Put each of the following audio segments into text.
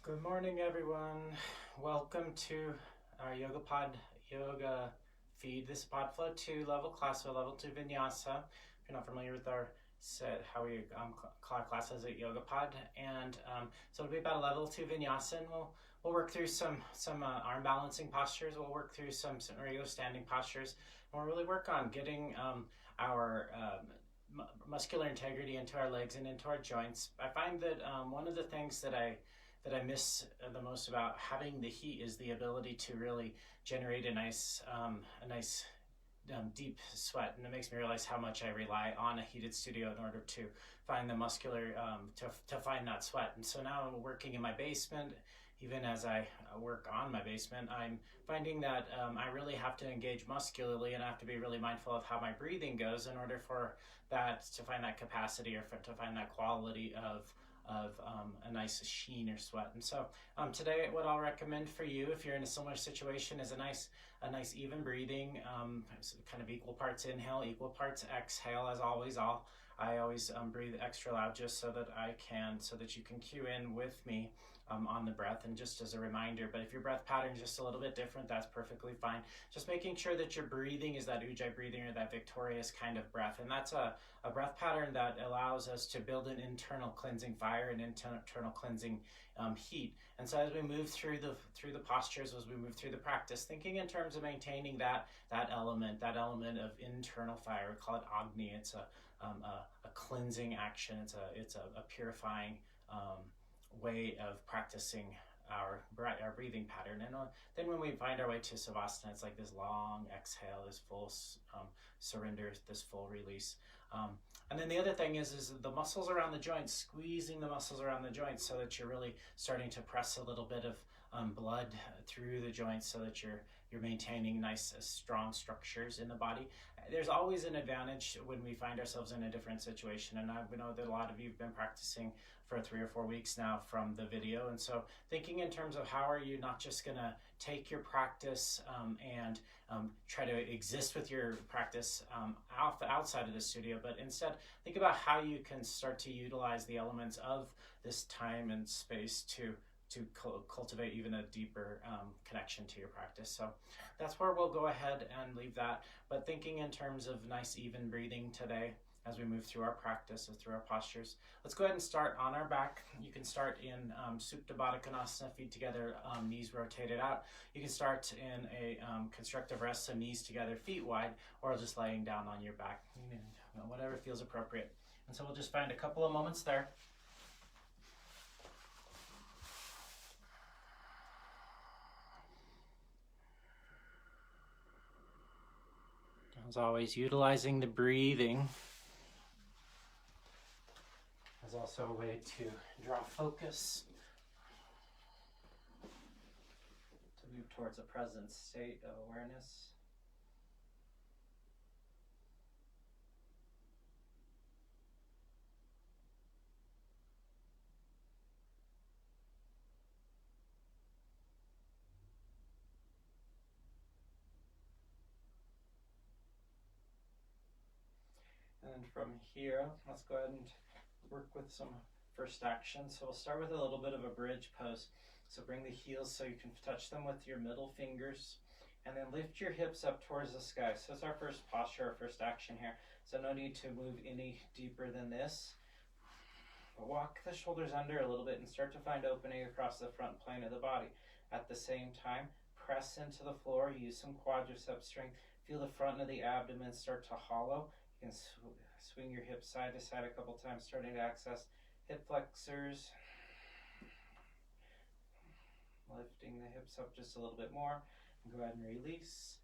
Good morning, everyone. Welcome to our YogaPod yoga feed. This is podFlow2 level class, or level 2 vinyasa. If you're not familiar with our how we call our classes at YogaPod, and so it'll be about a level 2 vinyasa, and we'll work through some arm balancing postures. We'll work through some regular standing postures, and we'll really work on getting our muscular integrity into our legs and into our joints. I find that one of the things that I miss the most about having the heat is the ability to really generate a nice deep sweat, and it makes me realize how much I rely on a heated studio in order to find the muscular to find that sweat. And so now I'm working in my basement. Even as I work on my basement, I'm finding that I really have to engage muscularly, and I have to be really mindful of how my breathing goes in order for that to find that capacity, or to find that quality of a nice sheen or sweat. And so today, what I'll recommend for you, if you're in a similar situation, is a nice even breathing, kind of equal parts inhale, equal parts exhale. As always, I always breathe extra loud, just so that you can cue in with me on the breath, and just as a reminder. But if your breath pattern is just a little bit different, that's perfectly fine. Just making sure that your breathing is that ujjayi breathing, or that victorious kind of breath. And that's a breath pattern that allows us to build an internal cleansing fire and internal cleansing heat. And so as we move through the postures, as we move through the practice, thinking in terms of maintaining that element of internal fire. We call it agni. It's a cleansing action. It's a purifying way of practicing our breathing pattern. And then when we find our way to savasana, it's like this long exhale, this full surrender, this full release. And then the other thing is the muscles around the joints, squeezing the muscles around the joints, so that you're really starting to press a little bit of blood through the joints, so that you're maintaining nice strong structures in the body. There's always an advantage when we find ourselves in a different situation, and I know that a lot of you have been practicing for 3 or 4 weeks now from the video. And so thinking in terms of how are you not just gonna take your practice and try to exist with your practice outside of the studio, but instead think about how you can start to utilize the elements of this time and space to cultivate even a deeper connection to your practice. So that's where we'll go ahead and leave that. But thinking in terms of nice even breathing today as we move through our practice and through our postures. Let's go ahead and start on our back. You can start in Supta Baddha Konasana, feet together, knees rotated out. You can start in a constructive rest, so knees together, feet wide, or just laying down on your back, whatever feels appropriate. And so we'll just find a couple of moments there. As always, utilizing the breathing is also a way to draw focus, to move towards a present state of awareness. And from here, let's go ahead and work with some first action. So we'll start with a little bit of a bridge pose. So bring the heels so you can touch them with your middle fingers, and then lift your hips up towards the sky. So it's our first posture, our first action here. So no need to move any deeper than this. But walk the shoulders under a little bit and start to find opening across the front plane of the body. At the same time, press into the floor, use some quadricep strength. Feel the front of the abdomen start to hollow. You can swing your hips side to side a couple times, starting to access hip flexors. Lifting the hips up just a little bit more. Go ahead and release.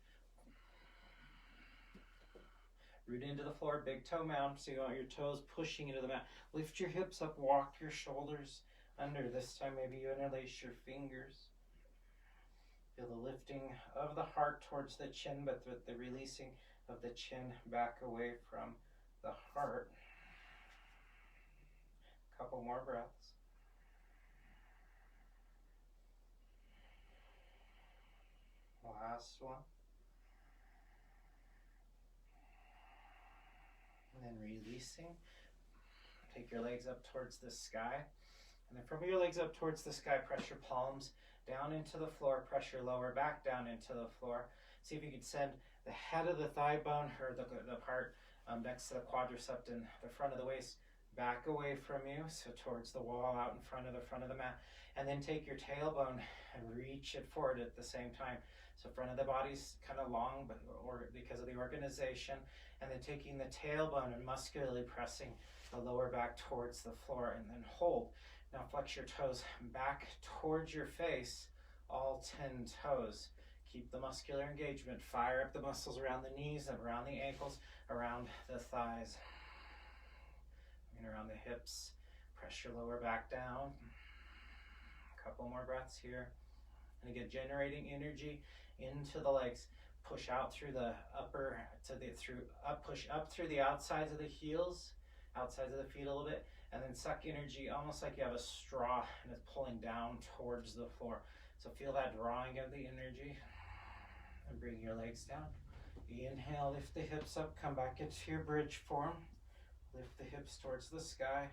Root into the floor, big toe mound, so you want your toes pushing into the mat. Lift your hips up, walk your shoulders under. This time maybe you interlace your fingers. Feel the lifting of the heart towards the chin, but with the releasing of the chin back away from the heart. A couple more breaths. Last one. And then releasing. Take your legs up towards the sky. And then from your legs up towards the sky, press your palms down into the floor, press your lower back down into the floor. See if you can send the head of the thigh bone, or the part next to the quadricep and the front of the waist, back away from you, so towards the wall out in front of the mat. And then take your tailbone and reach it forward at the same time. So front of the body's kind of long, but because of the organization. And then taking the tailbone and muscularly pressing the lower back towards the floor, and then hold. Now flex your toes back towards your face, all 10 toes. Keep the muscular engagement. Fire up the muscles around the knees, around the ankles, around the thighs, and around the hips. Press your lower back down. A couple more breaths here. And again, generating energy into the legs. Push out through the upper, push up through the outsides of the heels, outsides of the feet a little bit, and then suck energy almost like you have a straw and it's pulling down towards the floor. So feel that drawing of the energy, and bring your legs down. Inhale, lift the hips up, come back into your bridge form. Lift the hips towards the sky.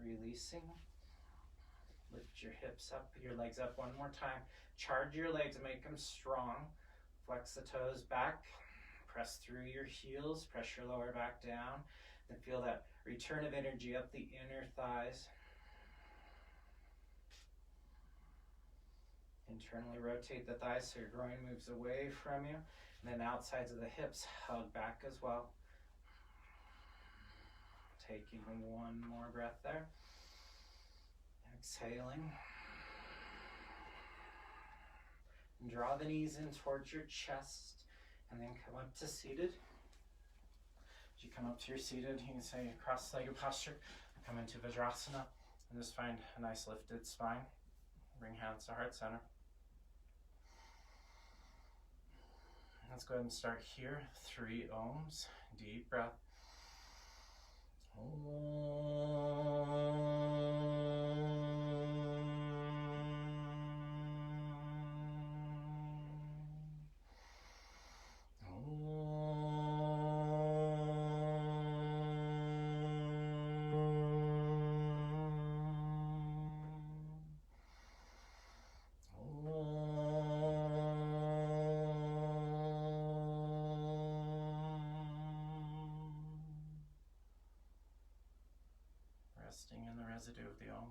Releasing. Lift your hips up, your legs up one more time. Charge your legs, make them strong. Flex the toes back. Press through your heels, press your lower back down. Then feel that return of energy up the inner thighs. Internally rotate the thighs so your groin moves away from you. And then outsides of the hips hug back as well. Taking one more breath there. Exhaling. And draw the knees in towards your chest, and then come up to seated. As you come up to your seated, you can say cross-legged posture. Come into Vajrasana, and just find a nice lifted spine. Bring hands to heart center. Let's go ahead and start here. 3 ohms. Deep breath. Resting in the residue of the Om.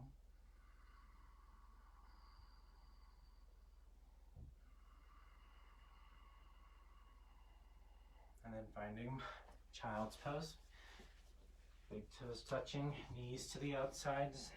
And then finding child's pose. Big toes touching, knees to the outsides.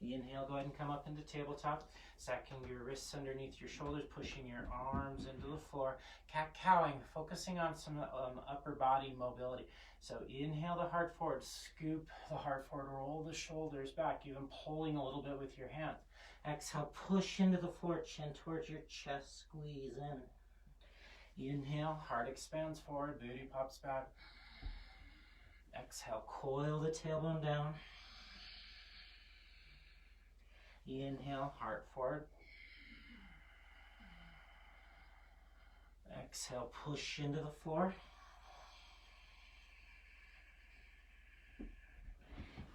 Inhale, go ahead and come up into tabletop, stacking your wrists underneath your shoulders, pushing your arms into the floor, cat-cowing, focusing on some upper body mobility. So inhale the heart forward, scoop the heart forward, roll the shoulders back, even pulling a little bit with your hands. Exhale, push into the floor, chin towards your chest, squeeze in. Inhale, heart expands forward, booty pops back. Exhale, coil the tailbone down. Inhale, heart forward. Exhale, push into the floor.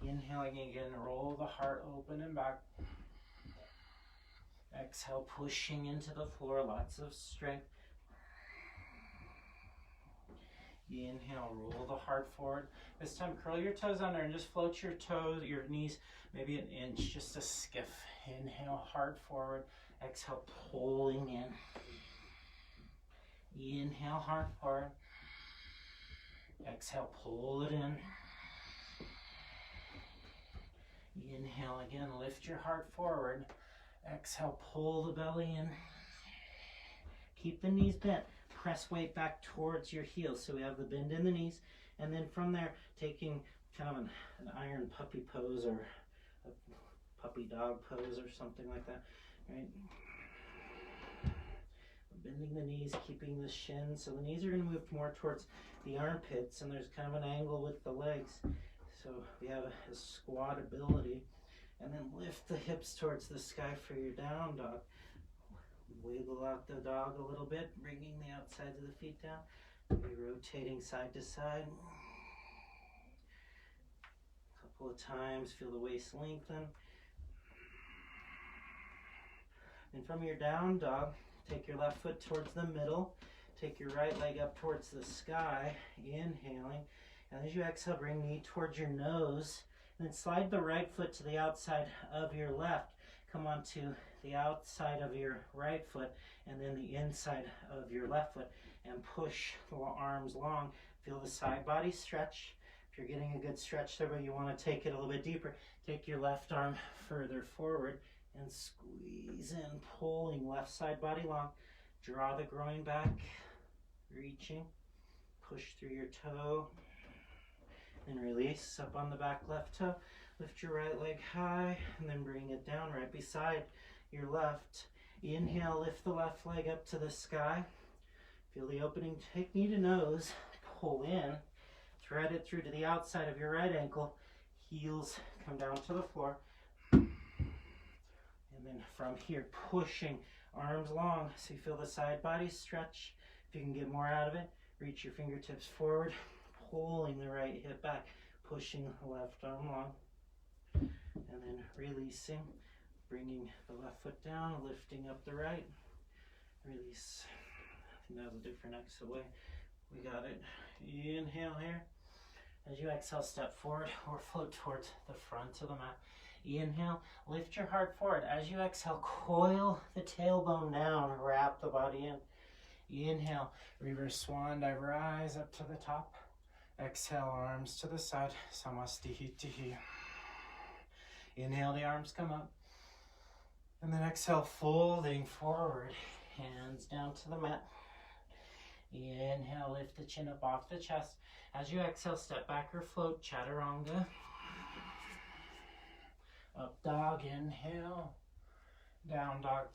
Inhaling again, roll the heart open and back. Exhale, pushing into the floor, lots of strength. Inhale, roll the heart forward. This time, curl your toes under and just float your toes, your knees, maybe an inch, just a skiff. Inhale, heart forward. Exhale, pulling in. Inhale, heart forward. Exhale, pull it in. Inhale again, lift your heart forward. Exhale, pull the belly in. Keep the knees bent. Press weight back towards your heels, so we have the bend in the knees, and then from there, taking kind of an iron puppy pose or a puppy dog pose or something like that, right? bending the knees, keeping the shins. So the knees are going to move more towards the armpits, and there's kind of an angle with the legs. So we have a squat ability. And then lift the hips towards the sky for your down dog. Wiggle out the dog a little bit, bringing the outsides of the feet down. Maybe rotating side to side. A couple of times, feel the waist lengthen. And from your down dog, take your left foot towards the middle. Take your right leg up towards the sky, inhaling. And as you exhale, bring knee towards your nose. And then slide the right foot to the outside of your left. Come onto the outside of your right foot and then the inside of your left foot. And push the arms long. Feel the side body stretch. If you're getting a good stretch there, but you want to take it a little bit deeper, take your left arm further forward and squeeze in, pulling left side body long. Draw the groin back, reaching. Push through your toe. And release up on the back left toe. Lift your right leg high and then bring it down right beside your left. Inhale, lift the left leg up to the sky. Feel the opening, take knee to nose, pull in, thread it through to the outside of your right ankle. Heels come down to the floor. And then from here, pushing arms long so you feel the side body stretch. If you can get more out of it, reach your fingertips forward. Pulling the right hip back, pushing the left arm long, and then releasing, bringing the left foot down, lifting up the right, release. I think that was a different exhale way. We got it. Inhale here. As you exhale, step forward or float towards the front of the mat. Inhale, lift your heart forward. As you exhale, coil the tailbone down, wrap the body in. Inhale, reverse swan dive, rise up to the top. Exhale, arms to the side, Samastihi. Inhale, the arms come up. And then exhale, folding forward, hands down to the mat. Inhale, lift the chin up off the chest. As you exhale, step back or float, chaturanga. Up dog, inhale. Down dog.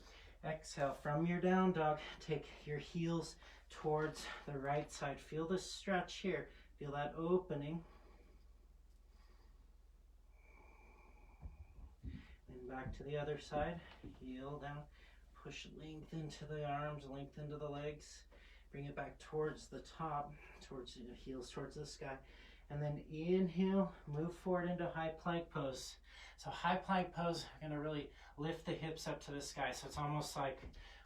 Exhale, from your down dog, take your heels towards the right side. Feel the stretch here. Feel that opening. Then back to the other side. Heel down. Push length into the arms, length into the legs. Bring it back towards the top, towards the heels, towards the sky. And then inhale, move forward into high plank pose. So high plank pose, we're going to really lift the hips up to the sky. So it's almost like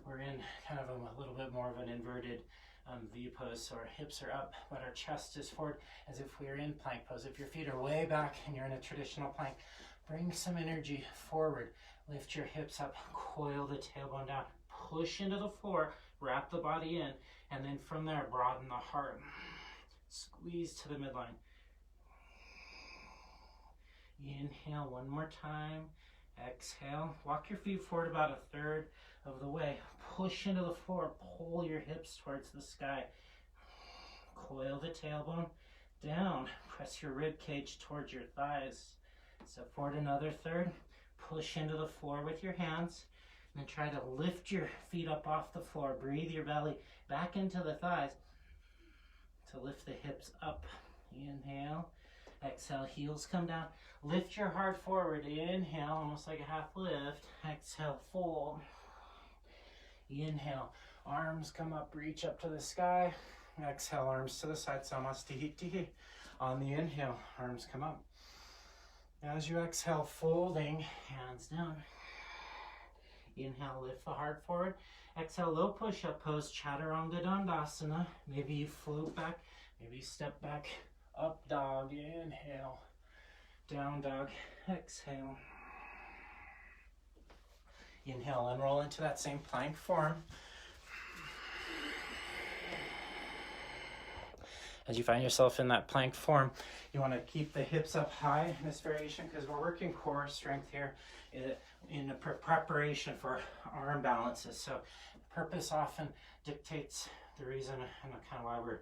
we're in kind of a little bit more of an inverted V pose. So our hips are up, but our chest is forward as if we are in plank pose. If your feet are way back and you're in a traditional plank, bring some energy forward. Lift your hips up, coil the tailbone down, push into the floor, wrap the body in, and then from there, broaden the heart. Squeeze to the midline. Inhale one more time. Exhale. Walk your feet forward about a third of the way. Push into the floor. Pull your hips towards the sky. Coil the tailbone down. Press your rib cage towards your thighs. Step forward another third. Push into the floor with your hands. And then try to lift your feet up off the floor. Breathe your belly back into the thighs to lift the hips up. Inhale. Exhale, heels come down. Lift your heart forward. Inhale, almost like a half lift. Exhale, fold. Inhale, arms come up, reach up to the sky. Exhale, arms to the side, Samastihi. On the inhale, arms come up. As you exhale, folding, hands down. Inhale, lift the heart forward. Exhale, low push-up pose, Chaturanga Dandasana. Maybe you float back, maybe you step back. Up dog, inhale. Down dog, exhale. Inhale and roll into that same plank form. As you find yourself in that plank form, you want to keep the hips up high in this variation because we're working core strength here in the preparation for arm balances. So purpose often dictates the reason and kind of why we're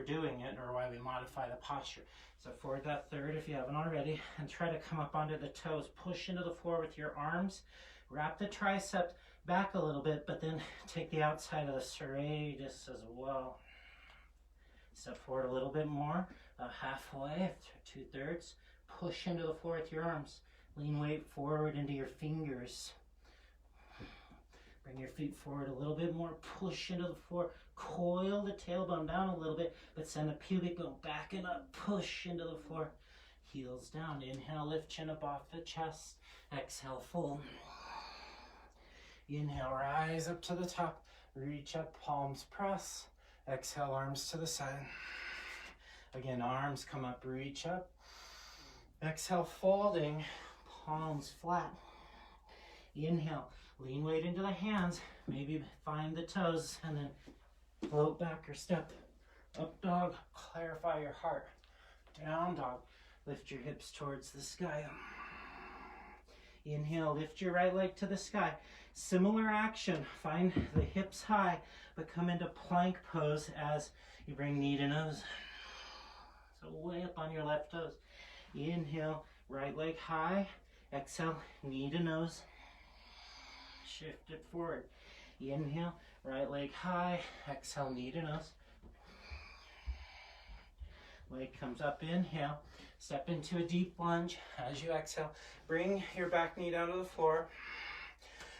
doing it or why we modify the posture. So forward that third if you haven't already and try to come up onto the toes. Push into the floor with your arms. Wrap the triceps back a little bit, but then take the outside of the serratus as well. Step forward a little bit more, about halfway, 2/3. Push into the floor with your arms. Lean weight forward into your fingers. Bring your feet forward a little bit more. Push into the floor. Coil the tailbone down a little bit, but send the pubic bone back and up. Push into the floor. Heels down. Inhale, lift chin up off the chest. Exhale, fold. Inhale, rise up to the top. Reach up, palms press. Exhale, arms to the side. Again, arms come up, reach up. Exhale, folding, palms flat. Inhale, lean weight into the hands. Maybe find the toes and then float back or step. Up dog, clarify your heart. Down dog, lift your hips towards the sky. Inhale, lift your right leg to the sky. Similar action, find the hips high, but come into plank pose as you bring knee to nose. So way up on your left toes. Inhale, right leg high. Exhale, knee to nose. Shift it forward. Inhale, right leg high. Exhale, knee to nose. Leg comes up, inhale. Step into a deep lunge. As you exhale, bring your back knee down to the floor.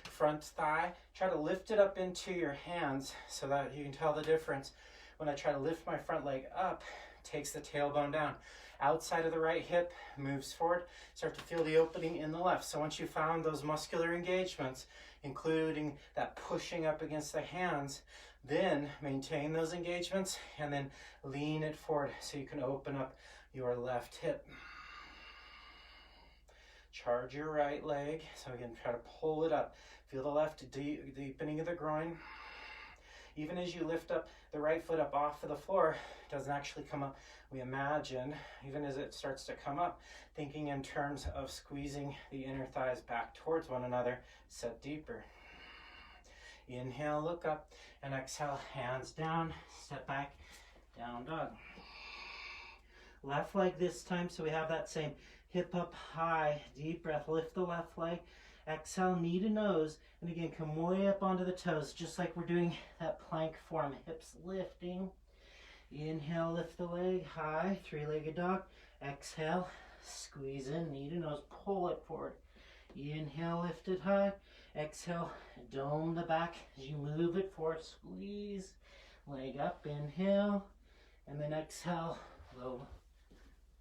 Front thigh. Try to lift it up into your hands so that you can tell the difference. When I try to lift my front leg up, takes the tailbone down. Outside of the right hip moves forward. Start to feel the opening in the left. So once you found those muscular engagements, including that pushing up against the hands, then maintain those engagements and then lean it forward so you can open up your left hip. Charge your right leg. So again, try to pull it up. Feel the left deepening of the groin. Even as you lift up the right foot up off of the floor, it doesn't actually come up. We imagine, even as it starts to come up, thinking in terms of squeezing the inner thighs back towards one another, set deeper. Inhale, look up, and exhale, hands down, step back, down dog. Left leg this time, so we have that same hip up high, deep breath, lift the left leg, exhale, knee to nose, and again, come way up onto the toes, just like we're doing that plank form, hips lifting. Inhale, lift the leg high, three-legged dog. Exhale, squeeze in, knee to nose, pull it forward. Inhale, lift it high. Exhale, dome the back as you move it forward, squeeze. Leg up, inhale, and then exhale, low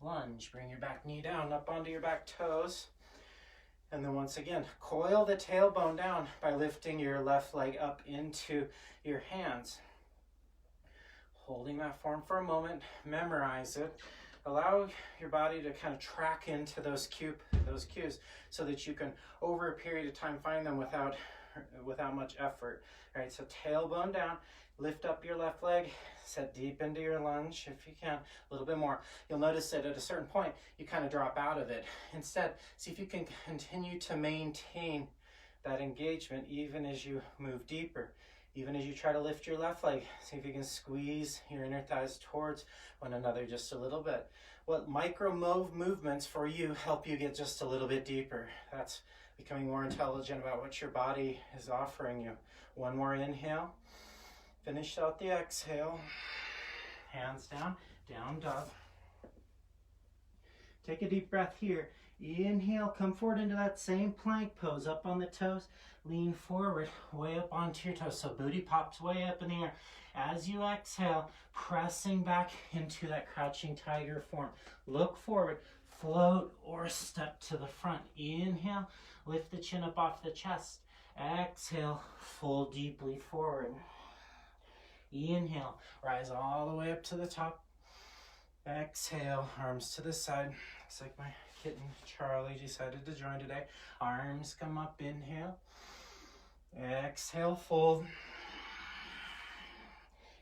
lunge. Bring your back knee down, up onto your back toes. And then once again, coil the tailbone down by lifting your left leg up into your hands. Holding that form for a moment, memorize it. Allow your body to kind of track into those cues so that you can, over a period of time, find them without much effort. All right, so tailbone down, lift up your left leg, set deep into your lunge if you can, a little bit more. You'll notice that at a certain point, you kind of drop out of it. Instead, see if you can continue to maintain that engagement even as you move deeper. Even as you try to lift your left leg, see if you can squeeze your inner thighs towards one another just a little bit. What micro movements for you help you get just a little bit deeper? That's becoming more intelligent about what your body is offering you. One more inhale. Finish out the exhale. Hands down, down dog. Take a deep breath here. Inhale, come forward into that same plank pose, up on the toes. Lean forward, way up onto your toes. So booty pops way up in the air. As you exhale, pressing back into that crouching tiger form. Look forward, float or step to the front. Inhale, lift the chin up off the chest. Exhale, fold deeply forward. Inhale, rise all the way up to the top. Exhale, arms to the side. Looks like my kitten Charlie decided to join today. Arms come up, inhale. Exhale, fold.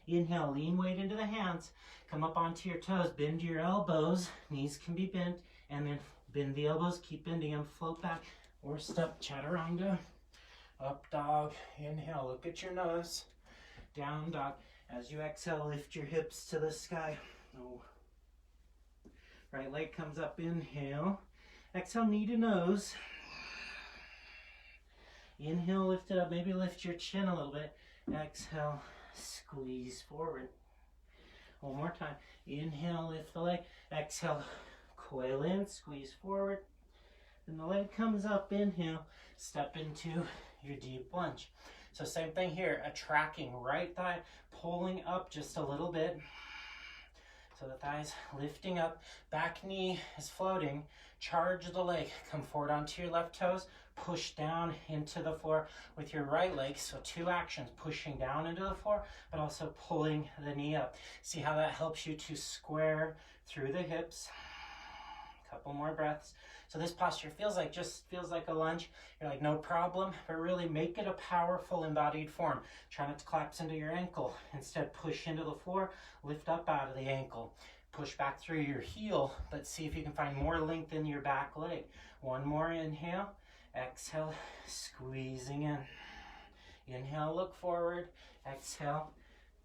Inhale, lean weight into the hands. Come up onto your toes, bend your elbows. Knees can be bent, and then bend the elbows, keep bending them. Float back or step, chaturanga. Up dog, inhale, look at your nose. Down dog. As you exhale, lift your hips to the sky. Oh. Right leg comes up, inhale. Exhale, knee to nose. Inhale, lift it up. Maybe lift your chin a little bit. Exhale, squeeze forward. One more time. Inhale, lift the leg. Exhale, coil in, squeeze forward. Then the leg comes up, inhale, step into your deep lunge. So same thing here, a tracking right thigh, pulling up just a little bit. So the thigh's lifting up, back knee is floating. Charge the leg, come forward onto your left toes, push down into the floor with your right leg. So two actions, pushing down into the floor, but also pulling the knee up. See how that helps you to square through the hips. Couple more breaths. So this posture just feels like a lunge. You're like, no problem, but really make it a powerful embodied form. Try not to collapse into your ankle. Instead, push into the floor, lift up out of the ankle. Push back through your heel, but see if you can find more length in your back leg. One more inhale. Exhale, squeezing in. Inhale, look forward. Exhale,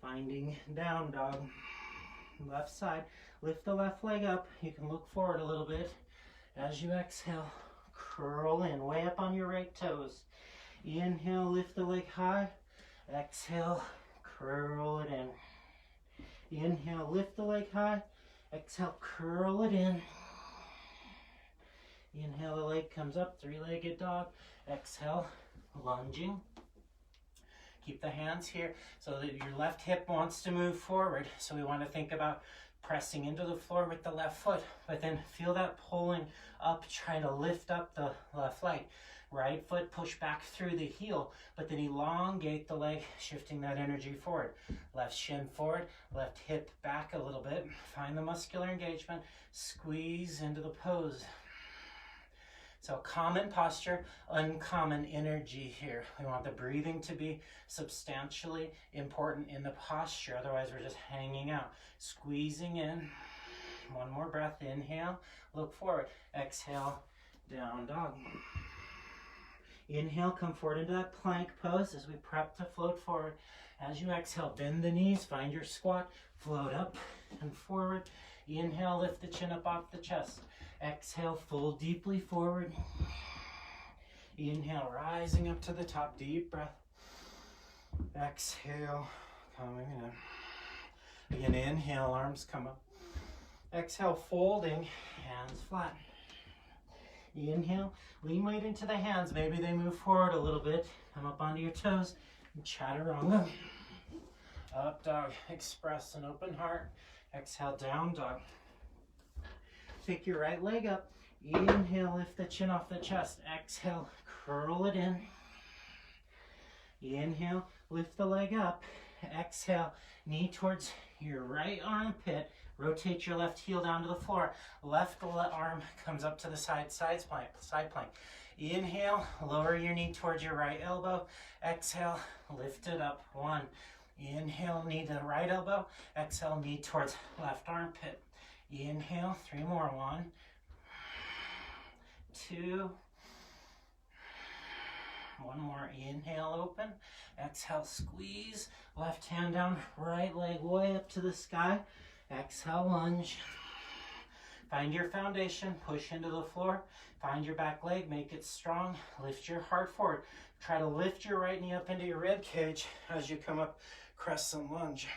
finding down dog. Left side, lift the left leg up. You can look forward a little bit. As you exhale, curl in, way up on your right toes. Inhale, lift the leg high. Exhale, curl it in. Inhale, lift the leg high. Exhale, curl it in. Inhale, the leg comes up, three-legged dog. Exhale, lunging. Keep the hands here so that your left hip wants to move forward. So we want to think about pressing into the floor with the left foot, but then feel that pulling up, trying to lift up the left leg. Right foot push back through the heel, but then elongate the leg, shifting that energy forward. Left shin forward, left hip back a little bit. Find the muscular engagement, squeeze into the pose. So common posture, uncommon energy here. We want the breathing to be substantially important in the posture, otherwise we're just hanging out. Squeezing in. One more breath, inhale, look forward. Exhale, down dog. Inhale, come forward into that plank pose as we prep to float forward. As you exhale, bend the knees, find your squat, float up and forward. Inhale, lift the chin up off the chest. Exhale, fold deeply forward. Inhale, rising up to the top, deep breath. Exhale, coming in. Again, inhale, arms come up. Exhale, folding, hands flat. Inhale, lean weight into the hands. Maybe they move forward a little bit. Come up onto your toes. Chaturanga. Up dog, express an open heart. Exhale, down dog. Pick your right leg up. Inhale, lift the chin off the chest. Exhale, curl it in. Inhale, lift the leg up. Exhale, knee towards your right armpit. Rotate your left heel down to the floor. Left arm comes up to the side plank. Inhale, lower your knee towards your right elbow. Exhale, lift it up. One. Inhale, knee to the right elbow. Exhale, knee towards left armpit. Inhale, three more. One, two. One more. Inhale, open. Exhale, squeeze. Left hand down, right leg way up to the sky. Exhale, lunge. Find your foundation, push into the floor. Find your back leg, make it strong. Lift your heart forward. Try to lift your right knee up into your rib cage as you come up, crescent lunge.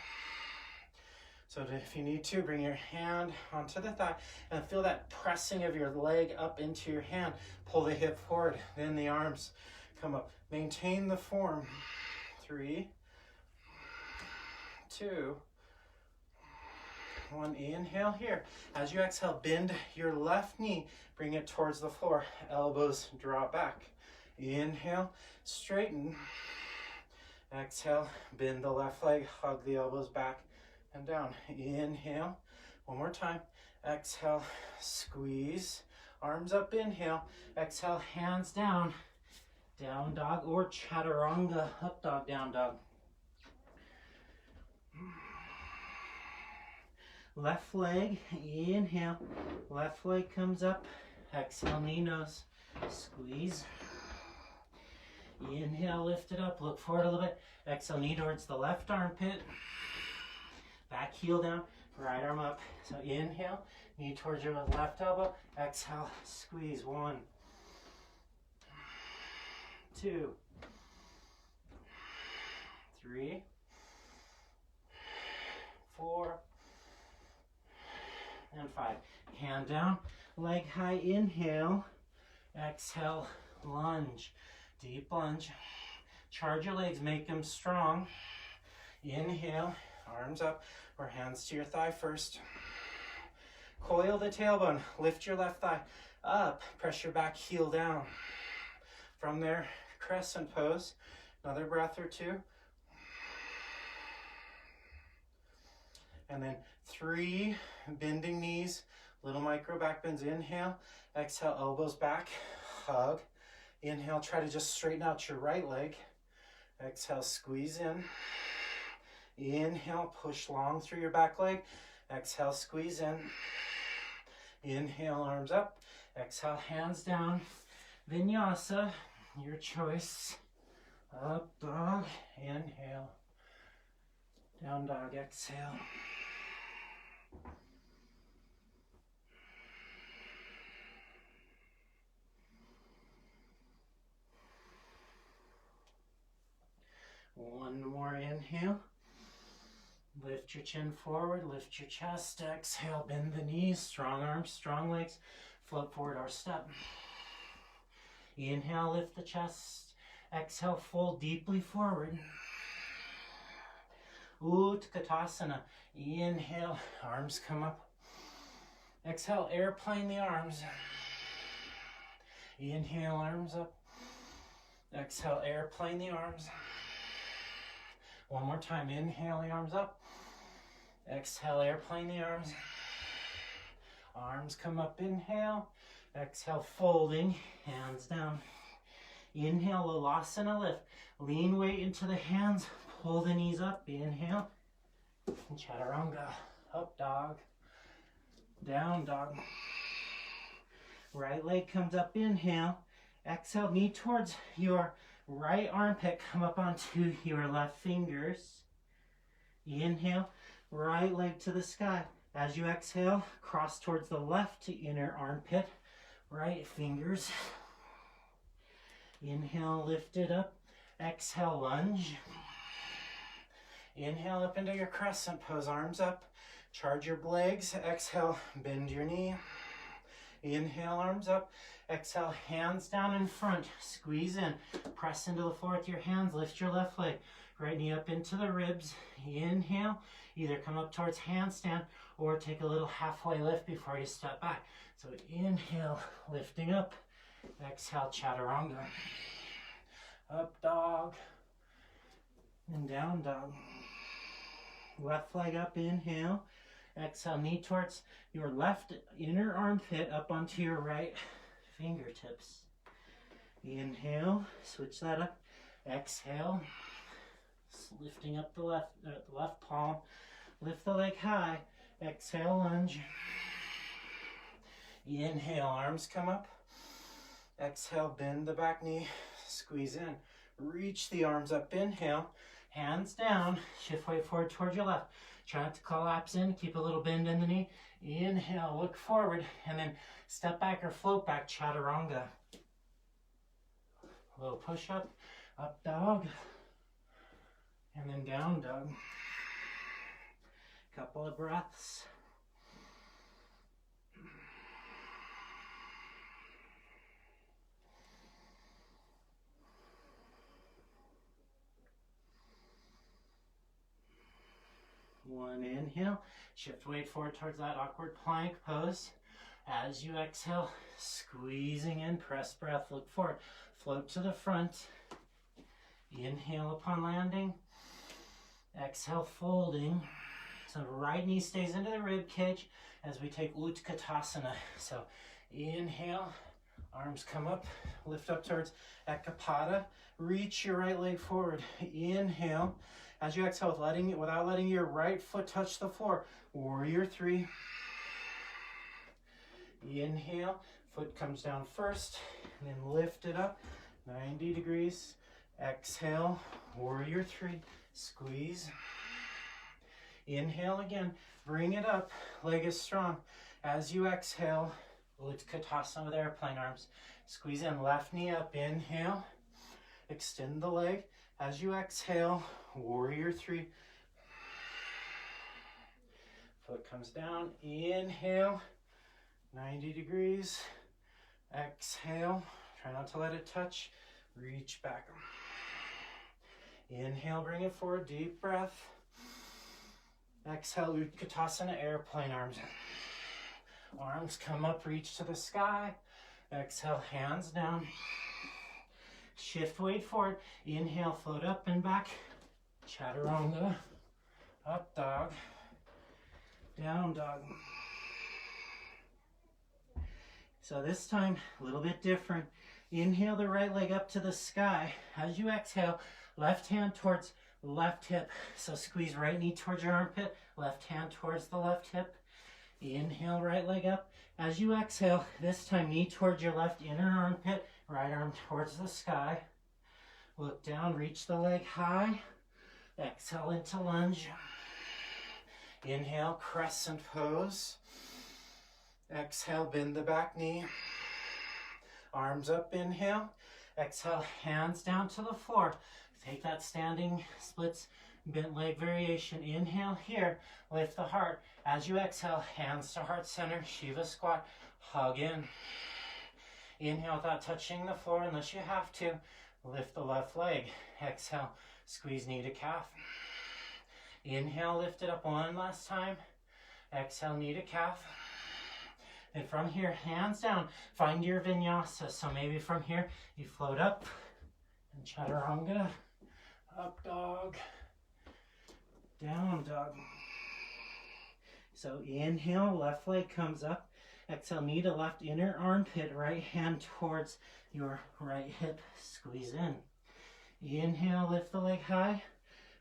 So if you need to, bring your hand onto the thigh and feel that pressing of your leg up into your hand. Pull the hip forward, then the arms come up. Maintain the form. 3, 2, 1. Inhale here. As you exhale, bend your left knee. Bring it towards the floor. Elbows draw back. Inhale, straighten. Exhale, bend the left leg. Hug the elbows back and down. Inhale. One more time. Exhale, squeeze. Arms up, inhale. Exhale, hands down. Down dog or chaturanga. Up dog, down dog. Left leg, inhale. Left leg comes up. Exhale, knee nose. Squeeze. Inhale, lift it up. Look forward a little bit. Exhale, knee towards the left armpit. Back heel down. Right arm up. So inhale, knee towards your left elbow. Exhale, squeeze. 1, 2. 3, 4, and 5. Hand down, leg high, inhale. Exhale, lunge. Deep lunge. Charge your legs, make them strong. Inhale, arms up or hands to your thigh first. Coil the tailbone, lift your left thigh up, press your back heel down. From there, crescent pose, another breath or two. And then 3 bending knees, little micro back bends. Inhale, exhale, elbows back, hug. Inhale, try to just straighten out your right leg. Exhale, squeeze in. Inhale, push long through your back leg. Exhale, squeeze in. Inhale, arms up. Exhale, hands down. Vinyasa, your choice. Up dog, inhale. Down dog, exhale. One more inhale. Lift your chin forward, lift your chest. Exhale, bend the knees, strong arms, strong legs. Float forward or step. Inhale, lift the chest. Exhale, fold deeply forward. Utkatasana. Inhale, arms come up. Exhale, airplane the arms. Inhale, arms up. Exhale, airplane the arms. One more time, inhale the arms up. Exhale, airplane the arms. Arms come up, inhale. Exhale, folding, hands down. Inhale, Lalasana lift. Lean weight into the hands, pull the knees up, inhale. Chaturanga, up dog. Down dog. Right leg comes up, inhale. Exhale, knee towards your right armpit, come up onto your left fingers. Inhale, right leg to the sky. As you exhale, cross towards the left inner armpit, right fingers. Inhale, lift it up. Exhale, lunge. Inhale up into your crescent pose, arms up. Charge your legs. Exhale, bend your knee. Inhale, arms up. Exhale, hands down in front. Squeeze in. Press into the floor with your hands. Lift your left leg. Right knee up into the ribs. Inhale. Either come up towards handstand or take a little halfway lift before you step back. So inhale, lifting up. Exhale, chaturanga. Up dog. And down dog. Left leg up, inhale. Exhale, knee towards your left inner armpit up onto your right fingertips. Inhale, switch that up. Exhale, lifting up the left palm. Lift the leg high. Exhale, lunge. Inhale, arms come up. Exhale, bend the back knee. Squeeze in. Reach the arms up. Inhale, hands down. Shift weight forward towards your left. Try not to collapse in. Keep a little bend in the knee. Inhale, look forward, and then step back or float back, chaturanga. Little push up, up dog, and then down dog. Couple of breaths. One inhale, shift weight forward towards that awkward plank pose. As you exhale, squeezing in, press breath, look forward, float to the front. Inhale upon landing, exhale folding. So right knee stays into the rib cage as we take Utkatasana. So inhale, arms come up, lift up towards Ekapada. Reach your right leg forward. Inhale. As you exhale, without letting your right foot touch the floor, warrior 3. Inhale, foot comes down first, and then lift it up, 90 degrees. Exhale, warrior 3, squeeze. Inhale again, bring it up, leg is strong. As you exhale, Utkatasana with airplane arms. Squeeze in, left knee up, inhale. Extend the leg. As you exhale, warrior three. Foot comes down, inhale, 90 degrees. Exhale, try not to let it touch. Reach back. Inhale, bring it forward, deep breath. Exhale, Utkatasana, airplane arms. Arms come up, reach to the sky. Exhale, hands down. Shift weight forward. Inhale, float up and back. Chaturanga. Up dog. Down dog. So this time, a little bit different. Inhale the right leg up to the sky. As you exhale, left hand towards left hip. So squeeze right knee towards your armpit, left hand towards the left hip. Inhale, right leg up. As you exhale, this time knee towards your left inner armpit, right arm towards the sky. Look down, reach the leg high. Exhale into lunge. Inhale, crescent pose. Exhale, bend the back knee. Arms up, inhale. Exhale, hands down to the floor. Take that standing splits, bent leg variation. Inhale here, lift the heart. As you exhale, hands to heart center, Shiva squat, hug in. Inhale without touching the floor unless you have to. Lift the left leg. Exhale, squeeze knee to calf. Inhale, lift it up one last time. Exhale, knee to calf. And from here, hands down, find your vinyasa. So maybe from here, you float up and chaturanga, up dog, down dog. So inhale, left leg comes up. Exhale, knee to left inner armpit, right hand towards your right hip, squeeze in. Inhale, lift the leg high.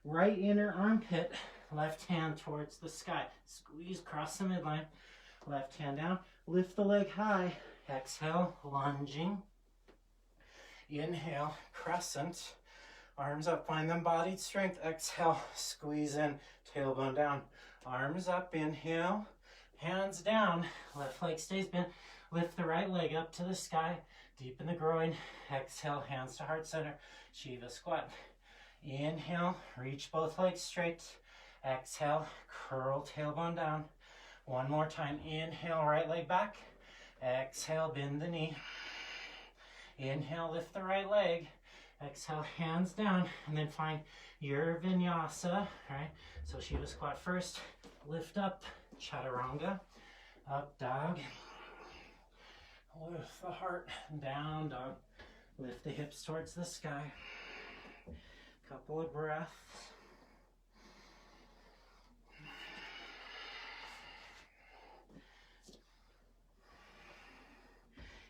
Right inner armpit, left hand towards the sky. Squeeze, cross the midline. Left hand down, lift the leg high. Exhale, lunging. Inhale, crescent. Arms up, find them bodied strength. Exhale, squeeze in, tailbone down. Arms up, inhale. Hands down, left leg stays bent. Lift the right leg up to the sky. Deepen the groin. Exhale, hands to heart center. Shiva squat. Inhale, reach both legs straight. Exhale, curl tailbone down. One more time. Inhale, right leg back. Exhale, bend the knee. Inhale, lift the right leg. Exhale, hands down, and then find your vinyasa. Right? So Shiva squat first. Lift up, chaturanga. Up dog. Lift the heart, down dog. Lift the hips towards the sky. Couple of breaths.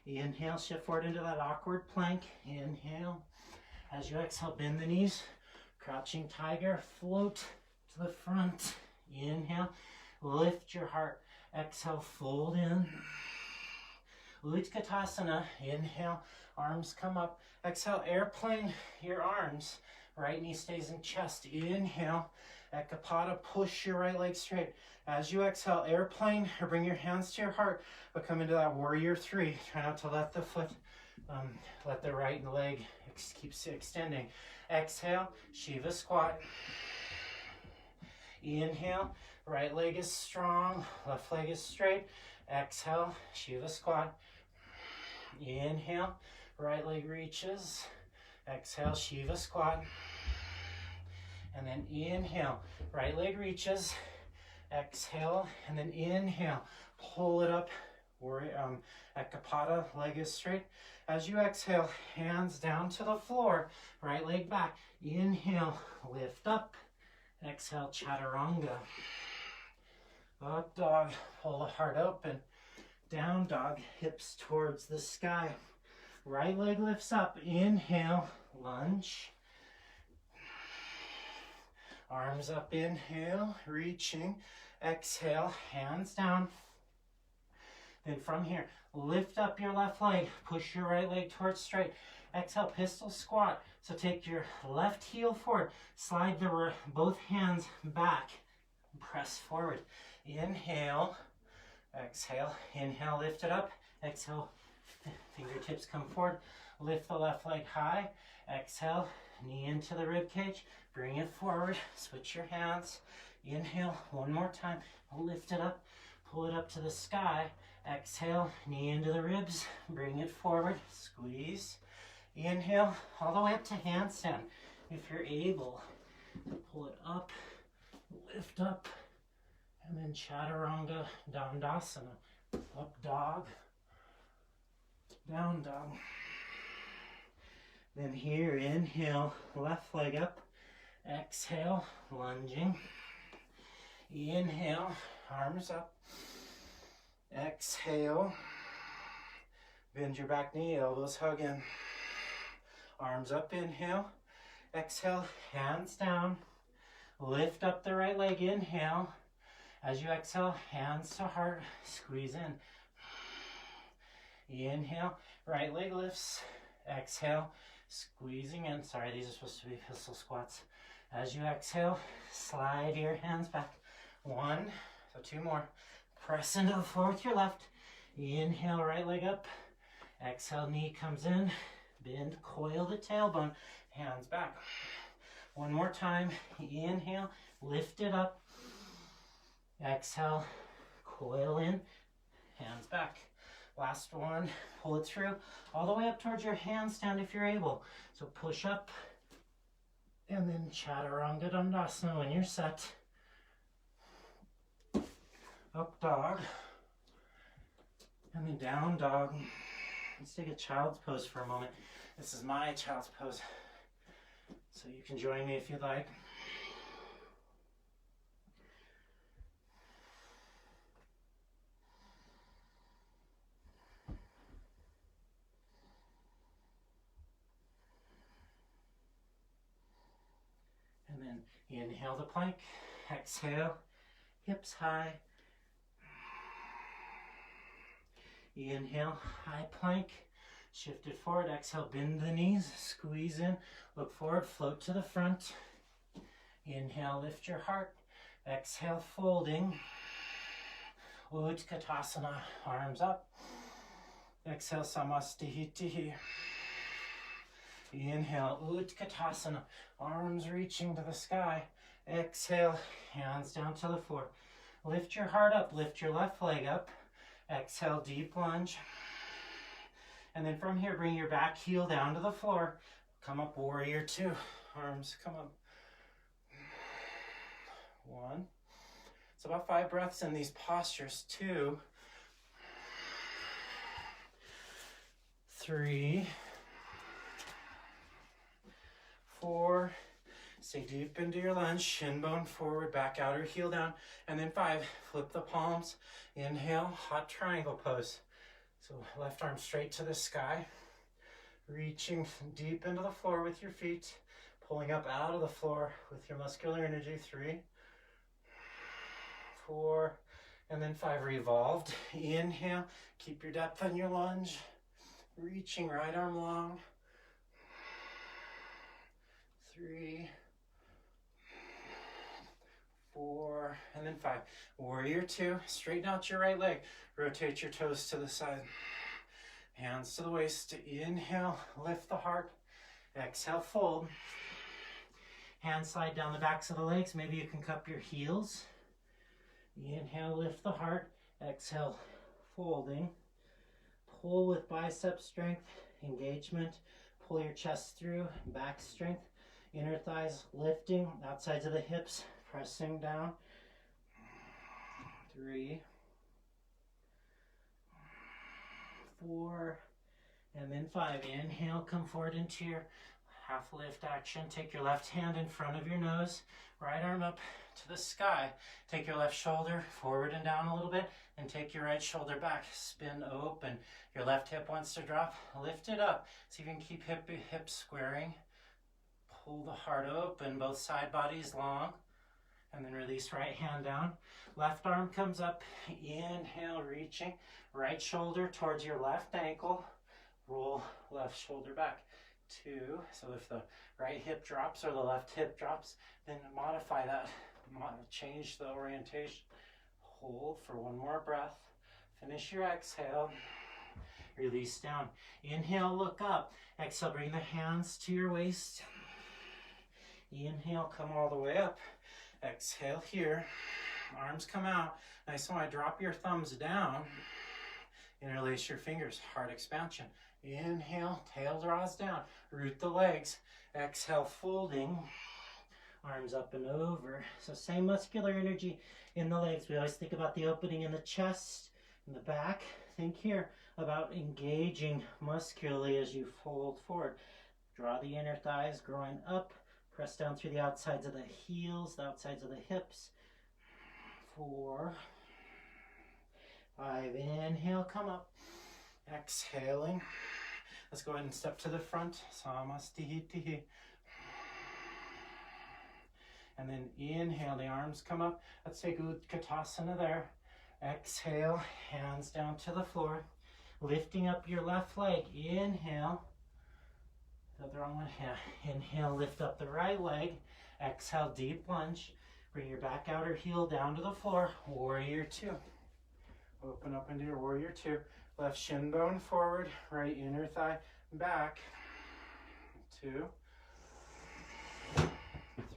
Inhale, shift forward into that awkward plank. Inhale. As you exhale, bend the knees. Crouching tiger, float to the front. Inhale, lift your heart. Exhale, fold in. Utkatasana, inhale, arms come up. Exhale, airplane your arms. Right knee stays in chest. Inhale, Ekapada, push your right leg straight. As you exhale, airplane, or bring your hands to your heart, but come into that warrior three. Try not to let the foot, let the right leg keep extending. Exhale, Shiva squat. Inhale, right leg is strong, left leg is straight. Exhale, Shiva squat. Inhale, right leg reaches. Exhale, Shiva squat. And then inhale, right leg reaches. Exhale, and then inhale, pull it up. Ekapada, leg is straight. As you exhale, hands down to the floor, right leg back. Inhale, lift up. Exhale, chaturanga. Up dog, pull the heart open. Down dog, hips towards the sky. Right leg lifts up. Inhale, lunge. Arms up, inhale, reaching. Exhale, hands down. Then from here, lift up your left leg. Push your right leg towards straight. Exhale, pistol squat. So take your left heel forward. Slide both hands back. Press forward. Inhale. Exhale. Inhale, lift it up. Exhale, fingertips come forward. Lift the left leg high. Exhale, knee into the rib cage, bring it forward, switch your hands. Inhale, one more time, lift it up, pull it up to the sky. Exhale, knee into the ribs, bring it forward, squeeze. Inhale, all the way up to handstand. If you're able to pull it up, lift up, and then chaturanga dandasana. Up dog, down dog. Then here, inhale, left leg up. Exhale, lunging. Inhale, arms up. Exhale, bend your back knee, elbows hug in. Arms up, inhale. Exhale, hands down. Lift up the right leg, inhale. As you exhale, hands to heart, squeeze in. Inhale, right leg lifts. Exhale, squeezing in. Sorry, these are supposed to be pistol squats. As you exhale, slide your hands back. One, so two more. Press into the floor with your left. Inhale, right leg up. Exhale, knee comes in. Bend, coil the tailbone. Hands back. One more time. Inhale, lift it up. Exhale, coil in. Hands back. Last one. Pull it through all the way up towards your handstand if you're able. So push up. And then chaturanga dandasana when you're set. Up dog, and then down dog. Let's take a child's pose for a moment. This is my child's pose, so you can join me if you'd like. And then inhale the plank, exhale, hips high. Inhale, high plank, shift it forward, exhale, bend the knees, squeeze in, look forward, float to the front. Inhale, lift your heart, exhale, folding. Utkatasana, arms up. Exhale, samastihitihi. Inhale, Utkatasana, arms reaching to the sky. Exhale, hands down to the floor. Lift your heart up, lift your left leg up. Exhale, deep lunge. And then from here, bring your back heel down to the floor. Come up, warrior two. Arms come up. One. It's about 5 breaths in these postures. 2, 3, 4. Stay deep into your lunge, shin bone forward, back outer heel down. And then 5, flip the palms. Inhale, hot triangle pose. So left arm straight to the sky. Reaching deep into the floor with your feet. Pulling up out of the floor with your muscular energy. 3, 4, and then 5, revolved. Inhale, keep your depth on your lunge. Reaching right arm long. 3, 4, and then 5. Warrior two, straighten out your right leg. Rotate your toes to the side. Hands to the waist. Inhale, lift the heart. Exhale, fold. Hands slide down the backs of the legs. Maybe you can cup your heels. Inhale, lift the heart. Exhale, folding. Pull with bicep strength, engagement. Pull your chest through, back strength. Inner thighs lifting, outsides of the hips, pressing down. 3, 4, and then 5. Inhale, come forward into your half lift action. Take your left hand in front of your nose, right arm up to the sky. Take your left shoulder forward and down a little bit, and take your right shoulder back. Spin open. Your left hip wants to drop. Lift it up. So you can keep hips squaring. Pull the heart open, both side bodies long. And then release right hand down. Left arm comes up. Inhale, reaching. Right shoulder towards your left ankle. Roll left shoulder back. 2. So if the right hip drops or the left hip drops, then modify that. Change the orientation. Hold for one more breath. Finish your exhale. Release down. Inhale, look up. Exhale, bring the hands to your waist. Inhale, come all the way up. Exhale here. Arms come out. Nice one. Drop your thumbs down. Interlace your fingers. Heart expansion. Inhale, tail draws down. Root the legs. Exhale, folding. Arms up and over. So same muscular energy in the legs. We always think about the opening in the chest, in the back. Think here about engaging muscularly as you fold forward. Draw the inner thighs, growing up. Press down through the outsides of the heels, the outsides of the hips. 4, 5, inhale, come up. Exhaling. Let's go ahead and step to the front. Samastihi. And then inhale, the arms come up. Let's take Utkatasana there. Exhale, hands down to the floor. Lifting up your left leg. Inhale. The wrong one. Yeah. Inhale, lift up the right leg. Exhale, deep lunge. Bring your back outer heel down to the floor. Warrior 2. Open up into your Warrior 2. Left shin bone forward. Right inner thigh back. 2,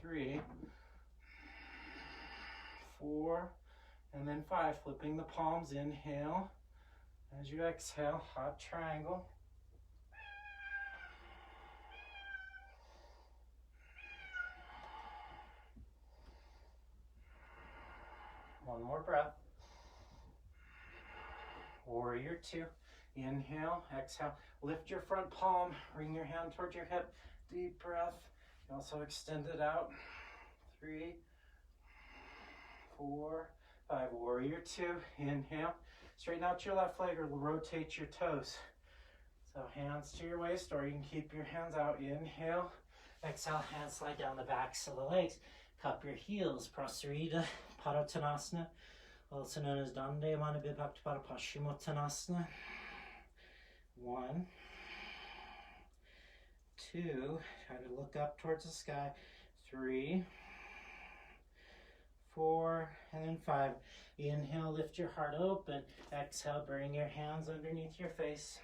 3, 4, and then 5. Flipping the palms. Inhale. As you exhale, hot triangle. One more breath. Warrior 2. Inhale, exhale. Lift your front palm. Bring your hand towards your hip. Deep breath. You also extend it out. 3, 4, 5. Warrior 2. Inhale. Straighten out your left leg or rotate your toes. So hands to your waist, or you can keep your hands out. Inhale. Exhale, hands slide down the backs of the legs. Cup your heels. Prasarita Padottanasana, also known as Dande Manabhibhakti Paschimottanasana. 1, 2, try to look up towards the sky. 3, 4, and then 5. Inhale, lift your heart open. Exhale, bring your hands underneath your face.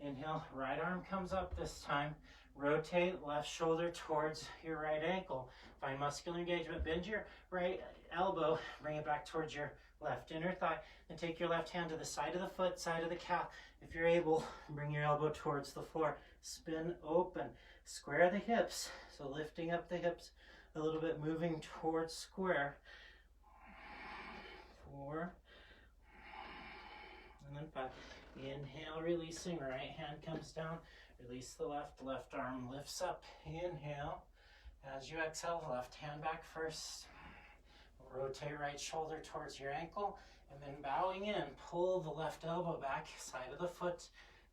Inhale, right arm comes up this time. Rotate left shoulder towards your right ankle. Find muscular engagement. Bend your right elbow. Bring it back towards your left inner thigh. And take your left hand to the side of the foot, side of the calf. If you're able, bring your elbow towards the floor. Spin open. Square the hips. So lifting up the hips a little bit, moving towards square. 4, and then 5. Inhale, releasing. Right hand comes down. Release the left arm lifts up. Inhale. As you exhale, left hand back first. Rotate right shoulder towards your ankle, and then bowing in, pull the left elbow back, side of the foot,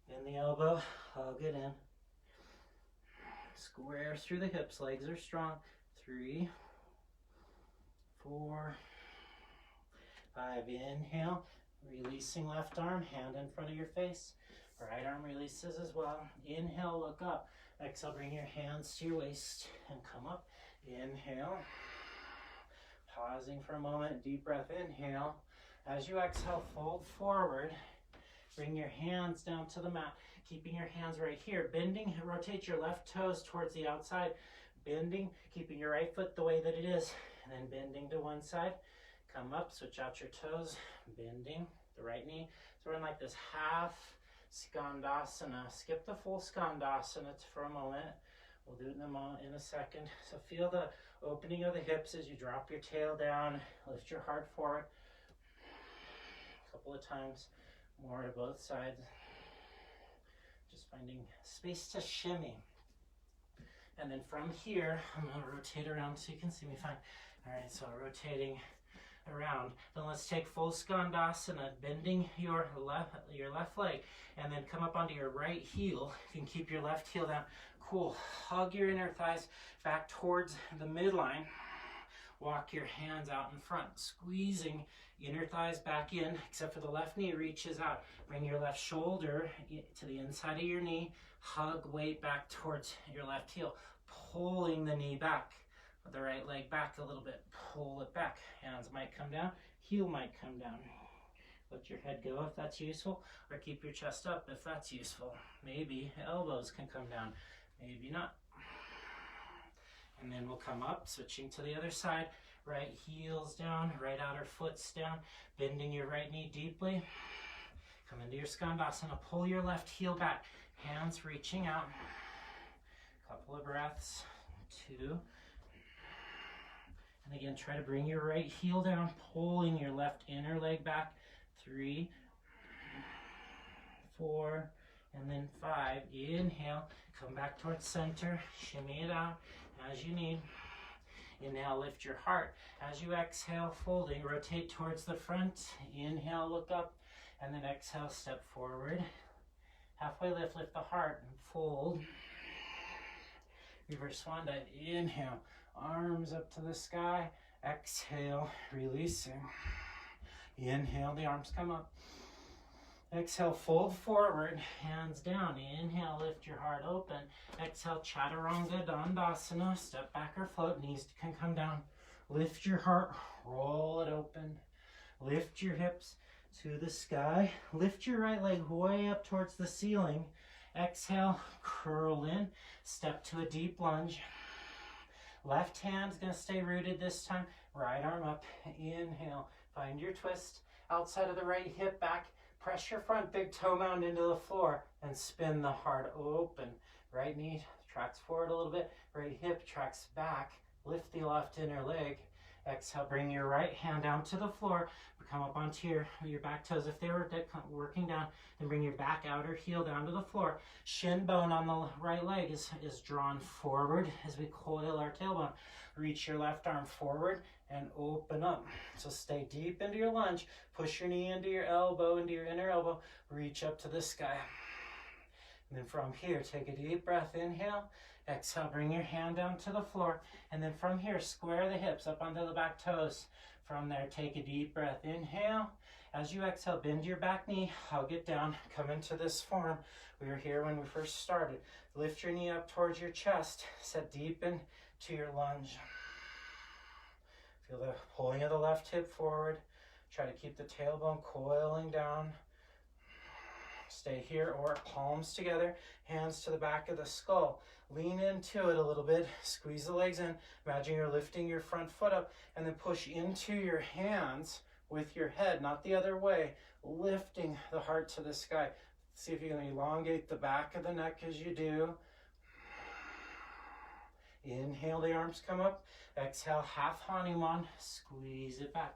bend the elbow, hug it in. Square through the hips, legs are strong. 3, 4, 5. Inhale, releasing left arm, hand in front of your face. Right arm releases as well. Inhale, look up. Exhale, bring your hands to your waist and come up. Inhale. Pausing for a moment, deep breath, inhale. As you exhale, fold forward. Bring your hands down to the mat, keeping your hands right here. Bending, rotate your left toes towards the outside. Bending, keeping your right foot the way that it is. And then bending to one side. Come up, switch out your toes. Bending the right knee. So we're in like this half Skandasana. Skip the full Skandasana for a moment. We'll do it in a second. So feel the opening of the hips as you drop your tail down. Lift your heart forward. A couple of times more to both sides. Just finding space to shimmy. And then from here, I'm going to rotate around so you can see me fine. All right, so rotating around. Then let's take full Skandasana, bending your left leg, and then come up onto your right heel. You can keep your left heel down. Cool. Hug your inner thighs back towards the midline. Walk your hands out in front, squeezing inner thighs back in, except for the left knee reaches out. Bring your left shoulder to the inside of your knee. Hug weight back towards your left heel, pulling the knee back. The right leg back a little bit, pull it back. Hands might come down, heel might come down. Let your head go if that's useful, or keep your chest up if that's useful. Maybe elbows can come down, maybe not. And then we'll come up, switching to the other side. Right heel's down, right outer foot's down, bending your right knee deeply. Come into your Skandasana, pull your left heel back, hands reaching out. Couple of breaths, 2. And again, try to bring your right heel down, pulling your left inner leg back. 3, 4, and then 5. Inhale, come back towards center, shimmy it out as you need. Inhale, lift your heart. As you exhale, folding, rotate towards the front. Inhale, look up, and then exhale, step forward. Halfway lift, lift the heart, and fold. Reverse swan dive. Inhale, arms up to the sky. Exhale, releasing. Inhale, the arms come up. Exhale, fold forward, hands down. Inhale, lift your heart open. Exhale, Chaturanga Dandasana. Step back or float, knees can come down. Lift your heart, roll it open. Lift your hips to the sky. Lift your right leg way up towards the ceiling. Exhale, curl in. Step to a deep lunge. Left hand's gonna stay rooted this time. Right arm up. Inhale, find your twist. Outside of the right hip back. Press your front big toe mound into the floor and spin the heart open. Right knee tracks forward a little bit. Right hip tracks back. Lift the left inner leg. Exhale, bring your right hand down to the floor. Come up onto your back toes. If they were working down, then bring your back outer heel down to the floor. Shin bone on the right leg is drawn forward as we coil our tailbone. Reach your left arm forward and open up. So stay deep into your lunge. Push your knee into your elbow, into your inner elbow. Reach up to the sky. And then from here, take a deep breath. Inhale. Exhale, bring your hand down to the floor. And then from here, square the hips up onto the back toes. From there, take a deep breath. Inhale. As you exhale, bend your back knee, hug it down, come into this form. We were here when we first started. Lift your knee up towards your chest. Set deep into your lunge. Feel the pulling of the left hip forward. Try to keep the tailbone coiling down. Stay here or palms together, hands to the back of the skull. Lean into it a little bit, squeeze the legs in. Imagine you're lifting your front foot up and then push into your hands with your head, not the other way, lifting the heart to the sky. See if you can elongate the back of the neck as you do. Inhale, the arms come up. Exhale, half Hanuman, squeeze it back.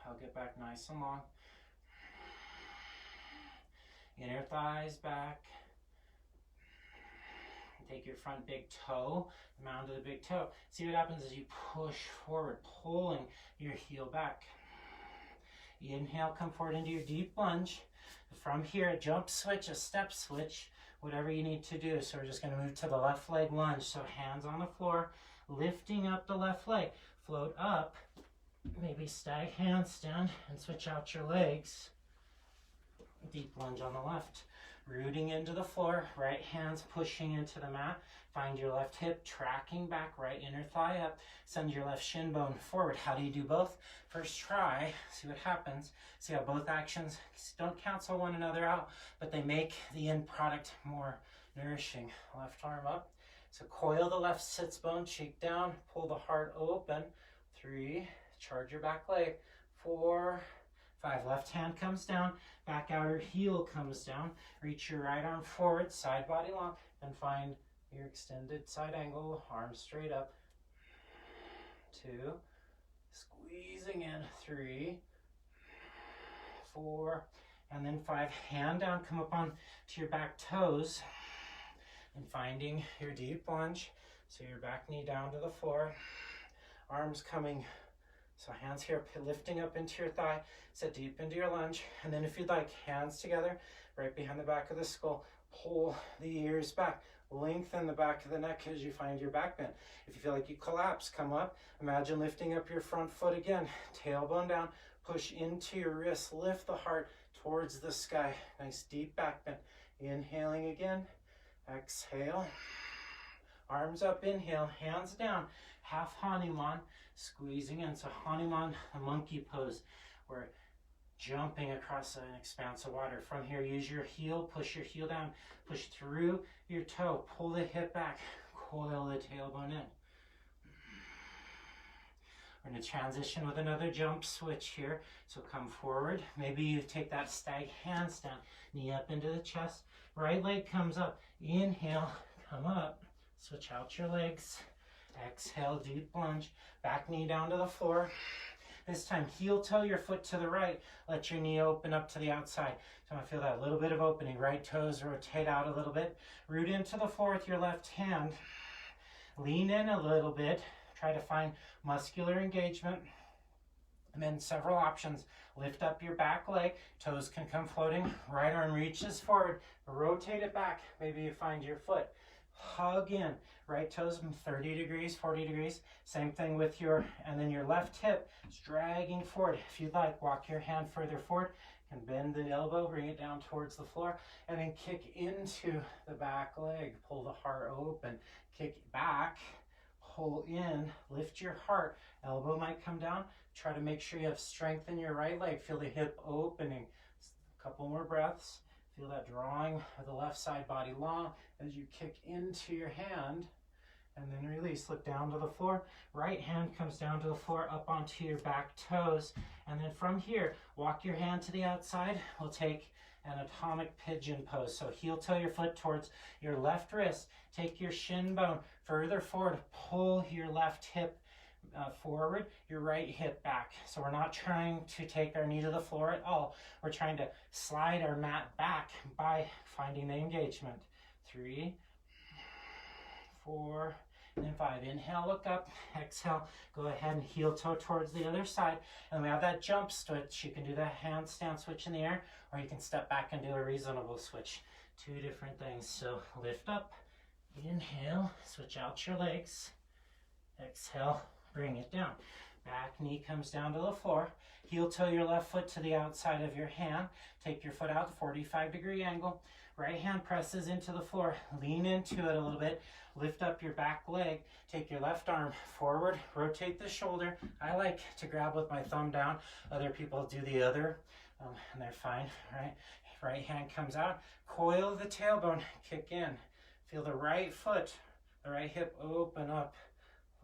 Hug it back nice and long. Inner thighs back. Take your front big toe, mound of the big toe. See what happens as you push forward, pulling your heel back. Inhale, come forward into your deep lunge. From here, a jump switch, a step switch, whatever you need to do. So we're just going to move to the left leg lunge. So hands on the floor, lifting up the left leg. Float up, maybe stag handstand and switch out your legs. Deep lunge on the left. Rooting into the floor, right hand's pushing into the mat. Find your left hip tracking back, right inner thigh up. Send your left shin bone forward. How do you do both? First try, see what happens. See how both actions don't cancel one another out, but they make the end product more nourishing. Left arm up. So coil the left sits bone, cheek down, pull the heart open. 3, charge your back leg. 4, 5, left hand comes down, back outer heel comes down. Reach your right arm forward, side body long, and find your extended side angle, arms straight up. 2, squeezing in. 3, 4, and then 5, hand down, come up on to your back toes, and finding your deep lunge. So your back knee down to the floor, arms coming. So hands here, lifting up into your thigh, set deep into your lunge. And then if you'd like, hands together, right behind the back of the skull, pull the ears back, lengthen the back of the neck as you find your back bend. If you feel like you collapse, come up. Imagine lifting up your front foot again, tailbone down, push into your wrist, lift the heart towards the sky. Nice deep back bend. Inhaling again, exhale. Arms up, inhale, hands down, half Hanuman, squeezing in. So Hanuman, a monkey pose. We're jumping across an expanse of water. From here, use your heel, push your heel down, push through your toe, pull the hip back, coil the tailbone in. We're going to transition with another jump switch here. So come forward. Maybe you take that stag handstand, knee up into the chest. Right leg comes up. Inhale, come up. Switch out your legs. Exhale, deep lunge. Back knee down to the floor. This time, heel toe your foot to the right. Let your knee open up to the outside. So I feel that little bit of opening. Right toes rotate out a little bit. Root into the floor with your left hand. Lean in a little bit. Try to find muscular engagement. And then several options. Lift up your back leg. Toes can come floating. Right arm reaches forward. Rotate it back. Maybe you find your foot. Hug in. Right toes 30 degrees, 40 degrees. Same thing with and then your left hip is dragging forward. If you'd like, walk your hand further forward. You can bend the elbow, bring it down towards the floor, and then kick into the back leg. Pull the heart open. Kick back. Pull in, lift your heart, elbow might come down. Try to make sure you have strength in your right leg. Feel the hip opening. A couple more breaths. Feel that drawing of the left side body long as you kick into your hand, and then release. Look down to the floor. Right hand comes down to the floor, up onto your back toes, and then from here, walk your hand to the outside. We'll take an atomic pigeon pose. So heel toe your foot towards your left wrist. Take your shin bone further forward. Pull your left hip forward, your right hip back. So we're not trying to take our knee to the floor at all. We're trying to slide our mat back by finding the engagement. 3, 4, and then 5. Inhale, look up. Exhale, go ahead and heel toe towards the other side. And we have that jump switch. You can do the handstand switch in the air, or you can step back and do a reasonable switch. 2 different things. So lift up, inhale, switch out your legs. Exhale, bring it down. Back knee comes down to the floor. Heel toe your left foot to the outside of your hand. Take your foot out, 45-degree angle. Right hand presses into the floor. Lean into it a little bit. Lift up your back leg. Take your left arm forward. Rotate the shoulder. I like to grab with my thumb down. Other people do the other, and they're fine, right? Right hand comes out. Coil the tailbone. Kick in. Feel the right foot, the right hip open up.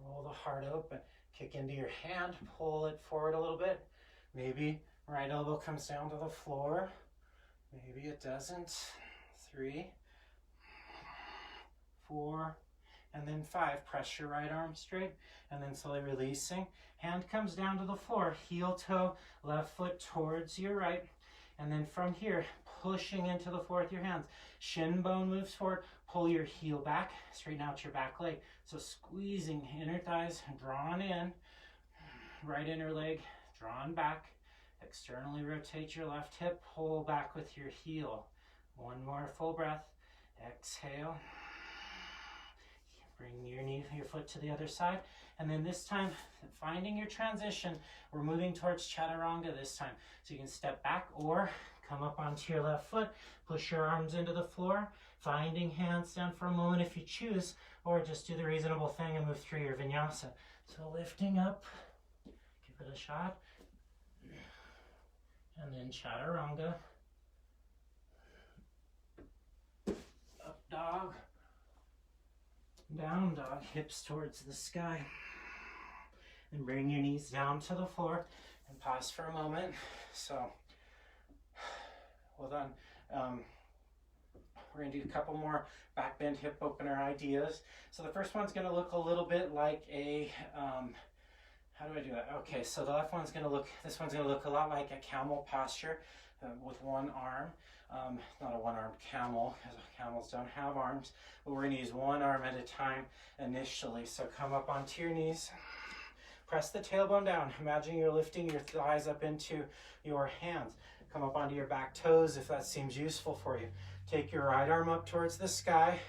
Roll the heart open. Kick into your hand. Pull it forward a little bit. Maybe right elbow comes down to the floor. Maybe it doesn't. 3, 4, and then 5. Press your right arm straight, and then slowly releasing. Hand comes down to the floor. Heel toe, left foot towards your right. And then from here, pushing into the floor with your hands. Shin bone moves forward. Pull your heel back. Straighten out your back leg. So squeezing inner thighs, drawn in. Right inner leg, drawn back. Externally rotate your left hip. Pull back with your heel. 1 more full breath. Exhale. Bring your foot to the other side. And then this time, finding your transition, we're moving towards chaturanga this time. So you can step back or come up onto your left foot, push your arms into the floor, finding handstand for a moment if you choose, or just do the reasonable thing and move through your vinyasa. So lifting up, give it a shot. And then chaturanga. Up dog. Down dog, hips towards the sky. And bring your knees down to the floor and pause for a moment. So, hold on. We're gonna do a couple more back bend hip opener ideas. So the first one's gonna look a little bit like a, how do I do that? Okay, so the left one's gonna look, this one's gonna look a lot like a camel posture with one arm. Not a one-armed camel, because camels don't have arms, but we're going to use one arm at a time initially. So come up onto your knees, press the tailbone down. Imagine you're lifting your thighs up into your hands. Come up onto your back toes if that seems useful for you. Take your right arm up towards the sky.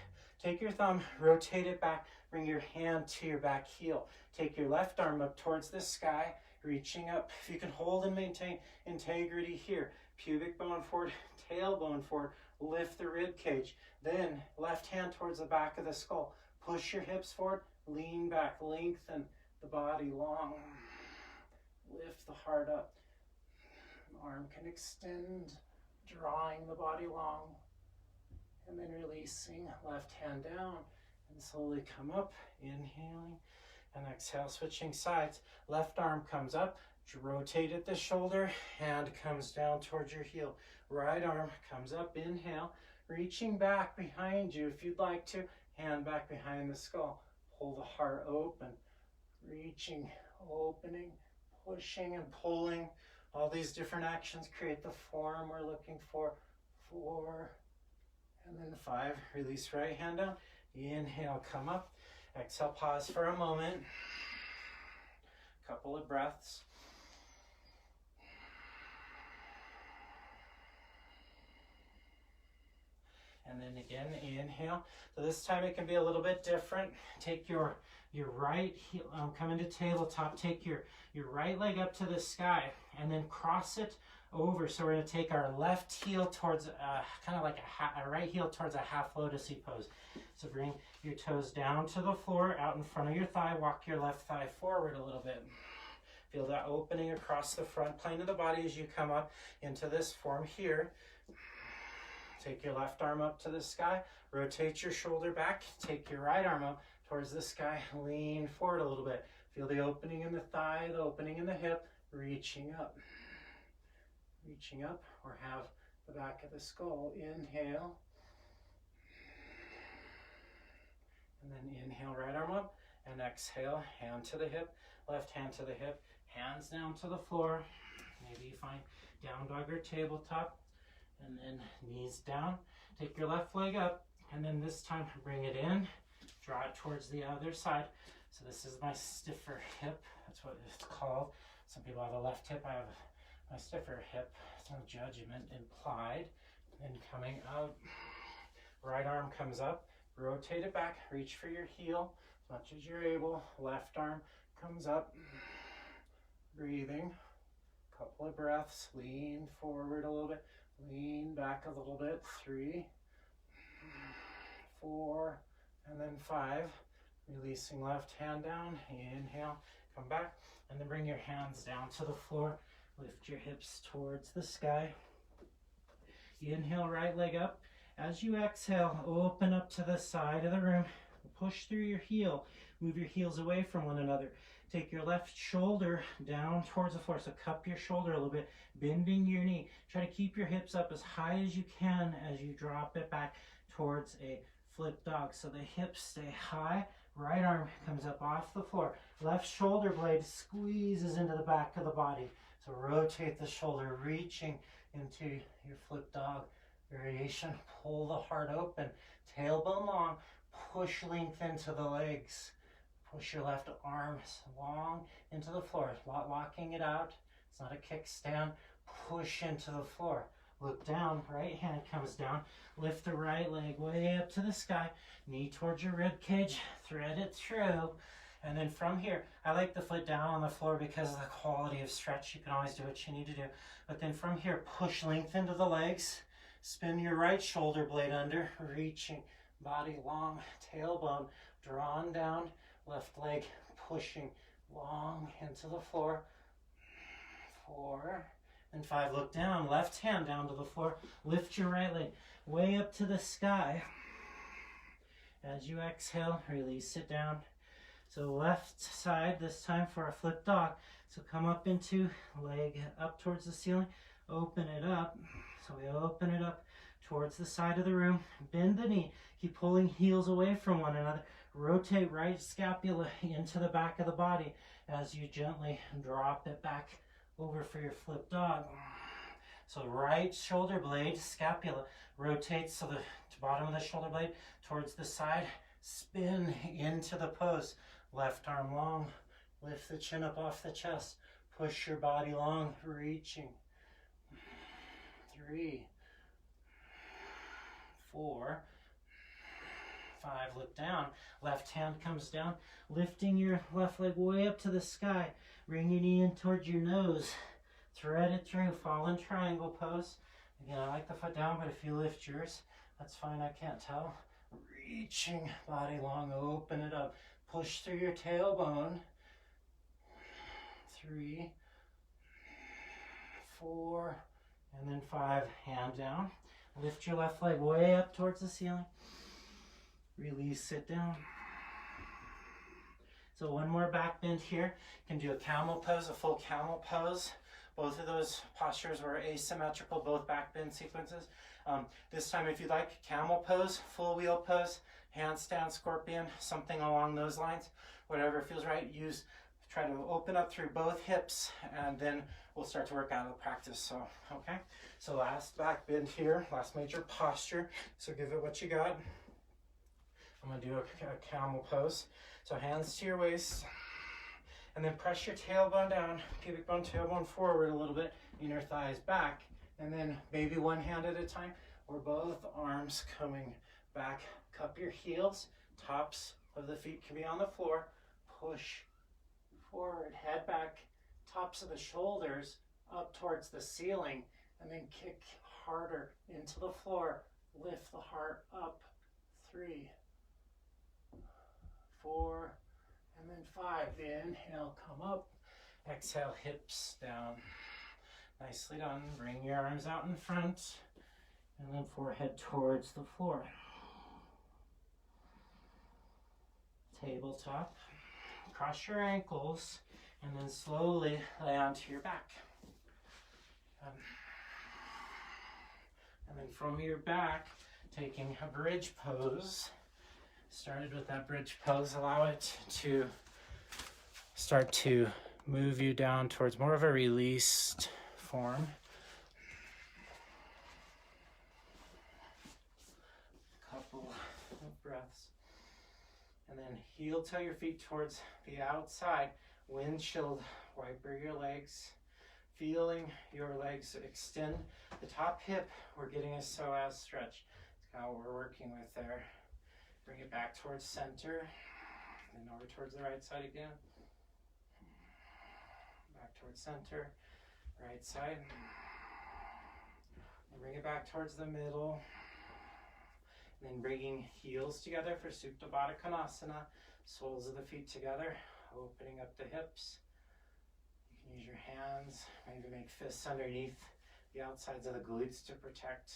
Take your thumb, rotate it back, bring your hand to your back heel. Take your left arm up towards the sky, reaching up. If you can hold and maintain integrity here, pubic bone forward, tailbone forward, lift the rib cage. Then left hand towards the back of the skull. Push your hips forward, lean back, lengthen the body long. Lift the heart up. Arm can extend, drawing the body long. And then releasing, left hand down and slowly come up, inhaling, and exhale, switching sides. Left arm comes up, rotate at the shoulder, hand comes down towards your heel. Right arm comes up, inhale, reaching back behind you if you'd like to, hand back behind the skull. Pull the heart open, reaching, opening, pushing and pulling. All these different actions create the form we're looking for. 4, and then 5. Release right hand down. Inhale, come up. Exhale, pause for a moment. Couple of breaths. And then again, inhale. So this time it can be a little bit different. Take your right heel, come into tabletop, take your right leg up to the sky, and then cross it over. So we're going to take our left heel towards, kind of like a right heel towards a half lotusy pose. So bring your toes down to the floor, out in front of your thigh, walk your left thigh forward a little bit. Feel that opening across the front plane of the body as you come up into this form here. Take your left arm up to the sky, rotate your shoulder back, take your right arm up towards the sky, lean forward a little bit. Feel the opening in the thigh, the opening in the hip, reaching up, or have the back of the skull. Inhale, and then inhale, right arm up, and exhale, hand to the hip, left hand to the hip, hands down to the floor. Maybe you find down dog or tabletop. And then knees down, take your left leg up, and then this time bring it in, draw it towards the other side. So this is my stiffer hip, that's what it's called. Some people have a left hip, I have my stiffer hip. No judgment implied. And coming out, right arm comes up, rotate it back, reach for your heel as much as you're able. Left arm comes up, breathing, couple of breaths, lean forward a little bit. Lean back a little bit. 3, 4, and then 5. Releasing left hand down. Inhale, come back, and then bring your hands down to the floor. Lift your hips towards the sky. Inhale, right leg up. As you exhale, open up to the side of the room. Push through your heel. Move your heels away from one another. Take your left shoulder down towards the floor. So cup your shoulder a little bit, bending your knee. Try to keep your hips up as high as you can as you drop it back towards a flip dog. So the hips stay high. Right arm comes up off the floor. Left shoulder blade squeezes into the back of the body. So rotate the shoulder, reaching into your flip dog variation. Pull the heart open. Tailbone long. Push length into the legs. Push your left arm long into the floor, locking it out. It's not a kickstand. Push into the floor. Look down, right hand comes down. Lift the right leg way up to the sky. Knee towards your rib cage. Thread it through. And then from here, I like the foot down on the floor because of the quality of stretch. You can always do what you need to do. But then from here, push length into the legs. Spin your right shoulder blade under, reaching. Body long, tailbone drawn down. Left leg pushing long into the floor. 4 and 5. Look down. Left hand down to the floor. Lift your right leg way up to the sky. As you exhale, release it down. So left side this time for a flip dog. So come up into leg up towards the ceiling. Open it up. So we open it up towards the side of the room. Bend the knee. Keep pulling heels away from one another. Rotate right scapula into the back of the body as you gently drop it back over for your flip dog. So right shoulder blade, scapula, rotates so the bottom of the shoulder blade towards the side. Spin into the pose. Left arm long. Lift the chin up off the chest. Push your body long, reaching. 3, 4, 5, look down. Left hand comes down, lifting your left leg way up to the sky. Bring your knee in towards your nose. Thread it through, fallen triangle pose. Again, I like the foot down, but if you lift yours, that's fine, I can't tell. Reaching, body long, open it up. Push through your tailbone. 3, 4, and then 5, hand down. Lift your left leg way up towards the ceiling. Release, sit down. So one more back bend here. You can do a camel pose, a full camel pose. Both of those postures were asymmetrical, both back bend sequences. This time, if you like, camel pose, full wheel pose, handstand, scorpion, something along those lines. Whatever feels right, try to open up through both hips, and then we'll start to work out of the practice. So, okay. So last back bend here, last major posture. So give it what you got. I'm gonna do a camel pose. So hands to your waist, and then press your tailbone down, pubic bone, tailbone forward a little bit, inner thighs back, and then maybe one hand at a time, or both arms coming back. Cup your heels, tops of the feet can be on the floor. Push forward, head back, tops of the shoulders up towards the ceiling, and then kick harder into the floor. Lift the heart up. 3, 4, and then 5. Inhale, come up. Exhale, hips down. Nicely done. Bring your arms out in front, and then forehead towards the floor. Tabletop. Cross your ankles, and then slowly lay onto your back. And then from your back, taking a bridge pose. Started with that bridge pose, allow it to start to move you down towards more of a released form. A couple of breaths. And then heel toe your feet towards the outside. Windshield wiper your legs. Feeling your legs extend. The top hip, we're getting a psoas stretch. That's kind of what we're working with there. Bring it back towards center, then over towards the right side again. Back towards center, right side. And bring it back towards the middle. And then bringing heels together for Supta Baddha Konasana. Soles of the feet together, opening up the hips. You can use your hands, maybe make fists underneath the outsides of the glutes to protect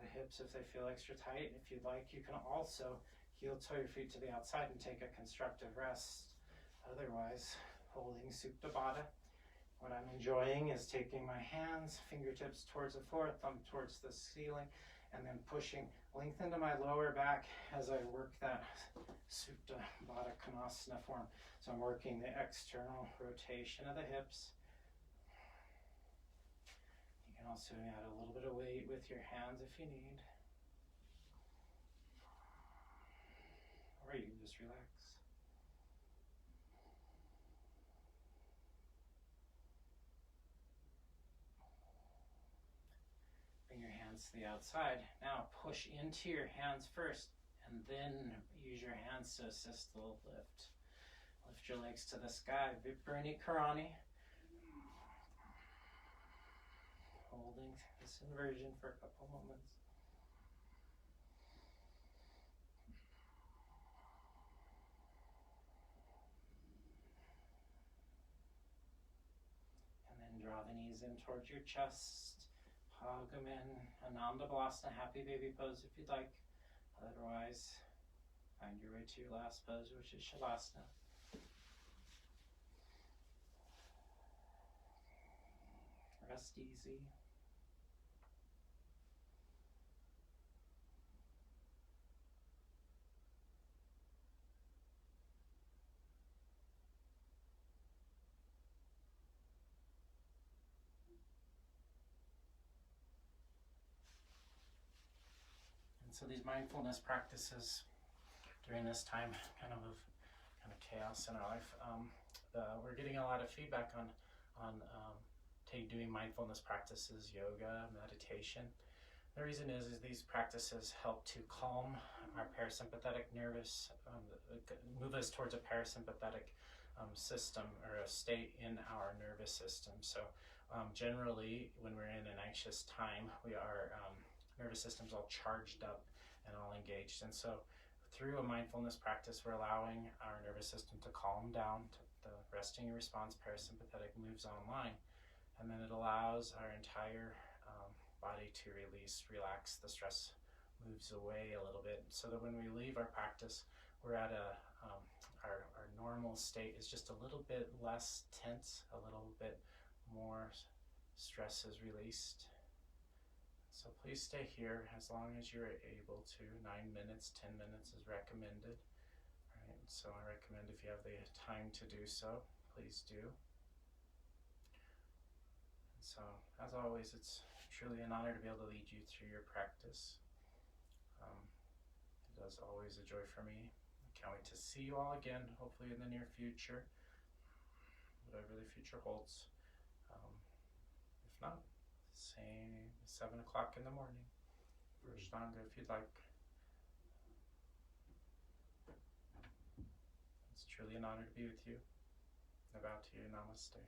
the hips if they feel extra tight. If you'd like, you can also heel toe your feet to the outside and take a constructive rest. Otherwise, holding Supta Baddha. What I'm enjoying is taking my hands, fingertips towards the floor, thumb towards the ceiling, and then pushing length into my lower back as I work that Supta Baddha Konasana form. So I'm working the external rotation of the hips. You can also add a little bit of weight with your hands if you need. Or you can just relax. Bring your hands to the outside. Now push into your hands first, and then use your hands to assist the lift. Lift your legs to the sky. Viparini Karani. Holding this inversion for a couple moments. And then draw the knees in towards your chest. Hug them in. Ananda Balasana, happy baby pose if you'd like. Otherwise, find your way to your last pose, which is Shavasana. Rest easy. So these mindfulness practices during this time, kind of chaos in our life, we're getting a lot of feedback on doing mindfulness practices, yoga, meditation. The reason is these practices help to calm our parasympathetic nervous, move us towards a parasympathetic system or a state in our nervous system. So generally, when we're in an anxious time, our nervous system's all charged up and all engaged. And so through a mindfulness practice, we're allowing our nervous system to calm down. The resting response parasympathetic moves online. And then it allows our entire body to relax the stress moves away a little bit, so that when we leave our practice, we're at our normal state is just a little bit less tense, a little bit more stress is released. So please stay here as long as you're able to. 9 minutes, 10 minutes is recommended. All right, so I recommend if you have the time to do so, please do. And so, as always, it's truly an honor to be able to lead you through your practice. It is always a joy for me. I can't wait to see you all again, hopefully in the near future, whatever the future holds. If not, same 7 o'clock in the morning for Ashtanga if you'd like. It's truly an honor to be with you. I bow to you. Namaste.